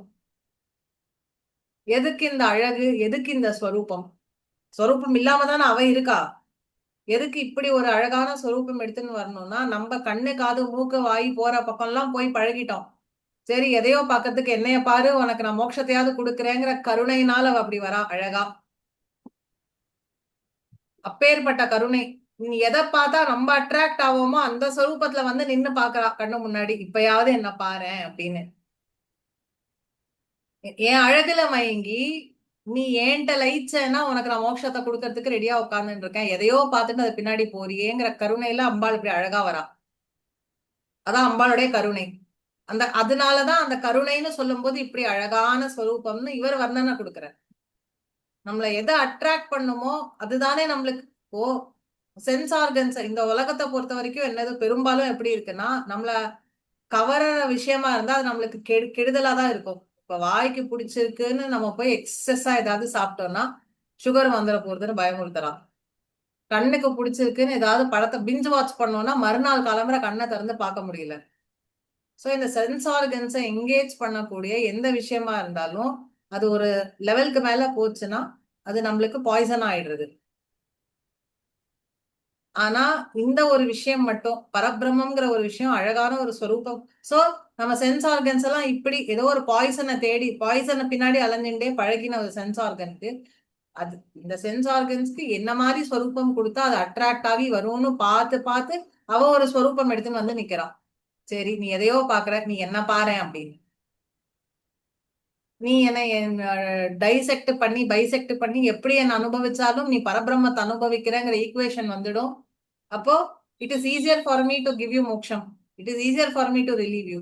எதுக்கு இந்த அழகு, எதுக்கு இந்த ஸ்வரூபம்? ஸ்வரூபம் இல்லாம தானே அவ இருக்கா. எதுக்கு இப்படி ஒரு அழகான ஸ்வரூபம் எடுத்துன்னு வரணும்னா, நம்ம கண்ணு காது மூக்கு வாய் போற பக்கம் எல்லாம் போய் பழகிட்டோம். சரி எதையோ பாக்கிறதுக்கு என்னைய பாரு, உனக்கு நான் மோட்சத்தையாவது கொடுக்குறேங்கிற கருணையினால அவ அப்படி வரா அழகா. அப்பேற்பட்ட கருணை. நீ எதை பார்த்தா ரொம்ப அட்ராக்ட் ஆவோமோ அந்த ஸ்வரூபத்துல வந்து நின்னு பாக்குறா கண்ணு முன்னாடி, இப்பயாவது என்ன பாரு அப்படின்னு. என் அழகுல மயங்கி நீ ஏன்ட்ட லயிச்சேன்னா உனக்கு நான் மோட்சத்தை கொடுக்கறதுக்கு ரெடியா உட்கார்ந்துட்டு இருக்கேன், எதையோ பார்த்துட்டு அது பின்னாடி போறியேங்கிற கருணையில அம்பாள் இப்படி அழகா வரா. அதான் அம்பாளுடைய கருணை. அதனாலதான் அந்த கருணைன்னு சொல்லும் போது இப்படி அழகான ஸ்வரூபம்னு இவர் வர்ணனை கொடுக்கிறார். நம்மள எதை அட்ராக்ட் பண்ணுமோ அதுதானே நம்மளுக்கு. ஓ சென்ஸ் ஆர்கன்ஸ் இந்த உலகத்தை பொறுத்த வரைக்கும் என்னது பெரும்பாலும் எப்படி இருக்குன்னா, நம்மள கவர விஷயமா இருந்தா அது நம்மளுக்கு கெடுதலா தான் இருக்கும். இப்ப வாய்க்கு பிடிச்சிருக்குன்னு நம்ம போய் எக்ஸஸா ஏதாவது சாப்பிட்டோம்னா சுகர் வந்துட போறதுன்னு பயமுறுத்தலாம். கண்ணுக்கு பிடிச்சிருக்குன்னு ஏதாவது படத்தை பிஞ்ச் வாட்ச் பண்ணோம்னா மறுநாள் கிளம்புற கண்ணை திறந்து பார்க்க முடியல. சோ இந்த சென்ஸ் ஆர்கன்ஸை என்கேஜ் பண்ணக்கூடிய எந்த விஷயமா இருந்தாலும் அது ஒரு லெவலுக்கு மேல போச்சுன்னா அது நம்மளுக்கு பாய்சன் ஆயிடுறது. ஆனா இந்த ஒரு விஷயம் மட்டும், பரபிரம்மங்கிற ஒரு விஷயம் அழகான ஒரு ஸ்வரூபம். சோ நம்ம சென்ஸ் ஆர்கன்ஸ் எல்லாம் இப்படி ஏதோ ஒரு பாய்சனை தேடி பாய்சனை பின்னாடி அலைஞ்சுட்டே பழகின ஒரு சென்ஸ் ஆர்கனுக்கு, அது இந்த சென்ஸ் ஆர்கன்ஸ்க்கு என்ன மாதிரி ஸ்வரூபம் கொடுத்தா அது அட்ராக்ட் ஆகி வரும்னு பார்த்து பார்த்து அவ ஒரு ஸ்வரூபம் எடுத்துன்னு வந்து நிக்கிறான். சரி நீ எதையோ பாக்குற, நீ என்ன பாரு அப்படின்னு. நீ என்ன டைசெக்ட் பண்ணி பைசெக்ட் பண்ணி எப்படி என்ன அனுபவிச்சாலும் நீ பரபிரம்மத்தை அனுபவிக்கிறேங்கிற ஈக்குவேஷன் வந்துடும். அப்போ it is easier for me to give you moksham, it is easier for me to relieve you.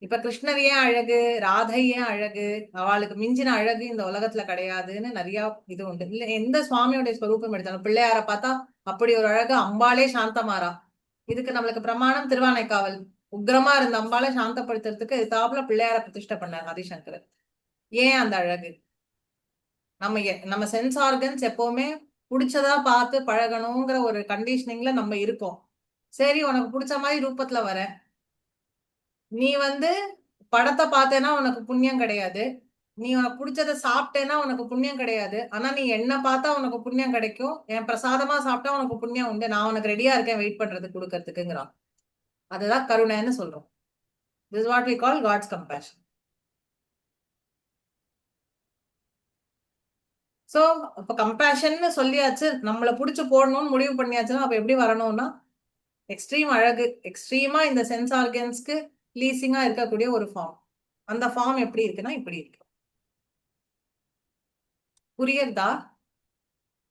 இப்ப கிருஷ்ணர் ஏன் அழகு, ராதை ஏன் அழகு, அவளுக்கு மிஞ்சின அழகு இந்த உலகத்துல கிடையாதுன்னு நிறைய இது உண்டு. இல்ல எந்த சுவாமியோடைய ஸ்வரூபம் எடுத்தாலும் பிள்ளையார பார்த்தா அப்படி ஒரு அழகு, அம்பாளே சாந்தமாரா. இதுக்கு நம்மளுக்கு பிரமாணம் திருவானைக்காவல். உக்ரமா இருந்த அம்பாளை சாந்தப்படுத்துறதுக்கு தாப்புல பிள்ளையார பிரதிஷ்டை பண்ணார் ஆதிசங்கர். ஏன் அந்த அழகு? நம்ம சென்ஸ் ஆர்கன்ஸ் எப்பவுமே பிடிச்சதா பார்த்து பழகணுங்கிற ஒரு கண்டிஷனிங்ல நம்ம இருக்கோம். சரி உனக்கு பிடிச்ச மாதிரி ரூபத்துல வர, நீ வந்து படத்தை பார்த்தேன்னா உனக்கு புண்ணியம் கிடையாது, நீ உனக்கு பிடிச்சதை சாப்பிட்டேன்னா உனக்கு புண்ணியம் கிடையாது. ஆனா நீ என்ன பார்த்தா உனக்கு புண்ணியம் கிடைக்கும், என் பிரசாதமா சாப்பிட்டா உனக்கு புண்ணியம் உண்டு, நான் உனக்கு ரெடியா இருக்கேன் வெயிட் பண்றது கொடுக்கறதுக்குங்கிறான். அதுதான் கருணைன்னு சொல்றோம். This is what we call God's compassion. So அப்ப கம்பேஷன்னு சொல்லியாச்சு, நம்மள புடிச்சு போடணும்னு முடிவு பண்ணியாச்சுன்னா அப்ப எப்படி வரணும்னா எக்ஸ்ட்ரீம் அழகு, எக்ஸ்ட்ரீமா இந்த சென்ஸ் ஆர்கன்ஸ்க்கு ப்ளீசிங்கா இருக்கக்கூடிய ஒரு ஃபார்ம். அந்த ஃபார்ம் எப்படி இருக்குன்னா இப்படி இருக்கு. புரியுதா?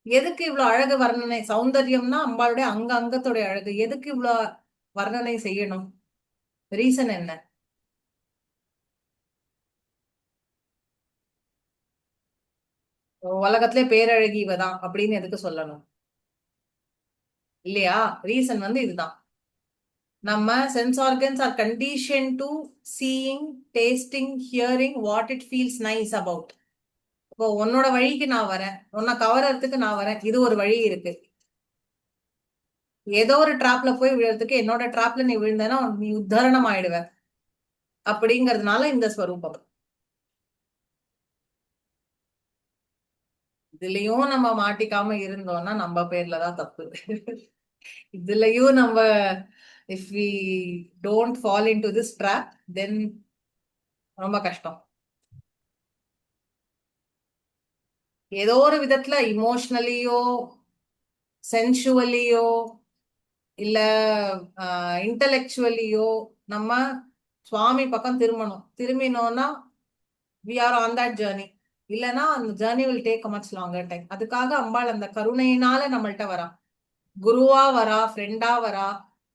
எதுக்கு இவ்வளவு அழகு வர்ணனை? சௌந்தர்யம்னா அம்பாளுடைய அங்கத்துடைய அழகு. எதுக்கு இவ்வளவு வர்ணனை செய்யணும்? ரீசன் என்ன? உலகத்திலே பேரழகி இவதான் அப்படின்னு எதுக்கு சொல்லணும் இல்லையா? ரீசன் வந்து இதுதான். நம்ம sense organs R condition to seeing, tasting, hearing what it feels nice about. இப்போ உன்னோட வழிக்கு நான் வரேன், உன்னை கவரத்துக்கு நான் வரேன், இது ஒரு வழி இருக்கு. ஏதோ ஒரு டிராப்ல போய் விழுறதுக்கு என்னோட டிராப்ல நீ விழுந்தேன்னா நீ உத்தாரணம் ஆயிடுவ அப்படிங்கிறதுனால இந்த ஸ்வரூபம். இதுலயும் நம்ம மாட்டிக்காம இருந்தோம்னா நம்ம பேர்ல தான் தப்பு. இதுலயும் நம்ம if we don't fall into this trap then ரொம்ப கஷ்டம். ஏதோ ஒரு விதத்துல இமோஷனலியோ சென்சுவலியோ இல்ல இன்டலெக்சுவலியோ நம்ம சுவாமி பக்கம் திரும்பினோம்னா we are on that journey. இல்லனா அந்த journey will take a much longer time. அதுக்காக அம்பாள் அந்த கருணையினால நம்மள்ட்ட வரா, குருவா வரா, ஃப்ரெண்டா வரா,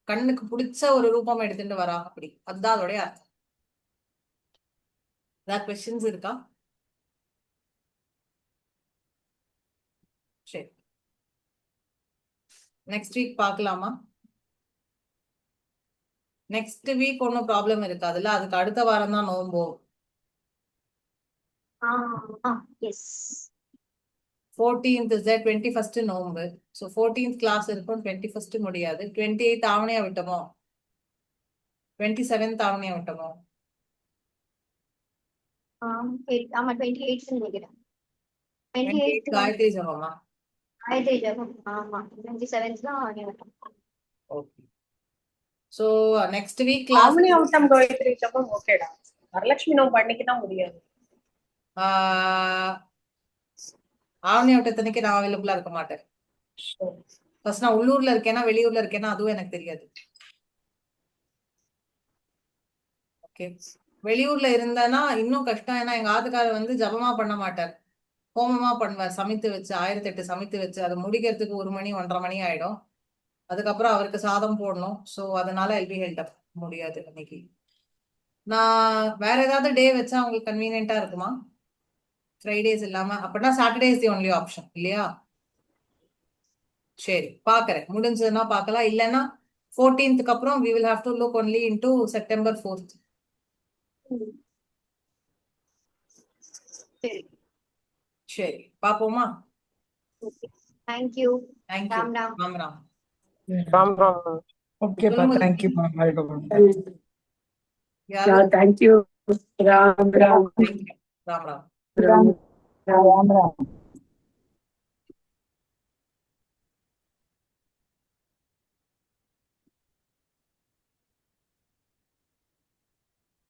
கண்ணுக்கு பிடிச்ச ஒரு ரூபம் எடுத்துட்டு வரா. அப்படி அதுதான் அதோடைய அர்த்தம். ஏதாவது கொஸ்டின்ஸ் இருக்கா? சரி, நெக்ஸ்ட் வீக் பார்க்கலாமா? நெக்ஸ்ட் வீக் ஒன்னும் ப்ராப்ளம் இருக்காதுல்ல, அதுக்கு அடுத்த வாரம் தான் நோம்போ. S 14th is there, 21st நோம்பு. ஸோ 14th கிளாஸ் இருக்கும், 21st முடியாது. 28th ஆவணியா விட்டோமோ, 27th ஆவணியா விட்டோமோ. ஆமா 28 நினைக்கிறேன். 28th காயத்ரி ஜபமா? காயத்ரி ஜபம். ஆமா 27 தான் ஆகும். Okay. So next week class Avani அவுட்டம் காயத்ரி ஜபம் ஓகேடா. வரலட்சுமி நோம்பு பண்ணிக்க தான் முடியாது. ஆவணி அவுட்டத்தனைக்கு நான் அவைலபிளா இருக்க மாட்டேன். ஃபர்ஸ்ட் நான் உள்ளூர்ல இருக்கேனா வெளியூர்ல இருக்கேனா அதுவும் எனக்கு தெரியாது. ஓகே, வெளியூர்ல இருந்தேன்னா இன்னும் கஷ்டம். ஏன்னா எங்க ஆத்துக்காரர் வந்து ஜபமா பண்ண மாட்டார், ஹோமமா பண்ணுவார். சமைத்து வச்சு 1008 சமைத்து வச்சு அதை முடிக்கிறதுக்கு 1 மணி 1:30 மணி ஆயிடும். அதுக்கப்புறம் அவருக்கு சாதம் போடணும். ஸோ அதனால எல்பி ஹெல்ட் அப் முடியாது இன்னைக்கு. நான் வேற ஏதாவது டே வச்சா உங்களுக்கு கன்வீனியன்ட்டா இருக்குமா? ஃப்ரைடேஸ் இல்லாம அப்படின்னா Saturday is the only option இல்லையா? சரி, பாக்குறேன். முடிஞ்சதுன்னா பார்க்கலாம். இல்லைன்னா 14th அப்புறம் we will have to look only into September 4th. சரி சரி, பாப்போமா? தேங்க்யூ. தேங்க்யூ. ராம் ராம். ராம் ராம். ராம் ராம். ஓகேப்பா, சொல்லுங்க. தேங்க்யூப்பா. யாரு? Thank you. Ram Ram. Thank you. Ram Ram. Ram Ram Ram.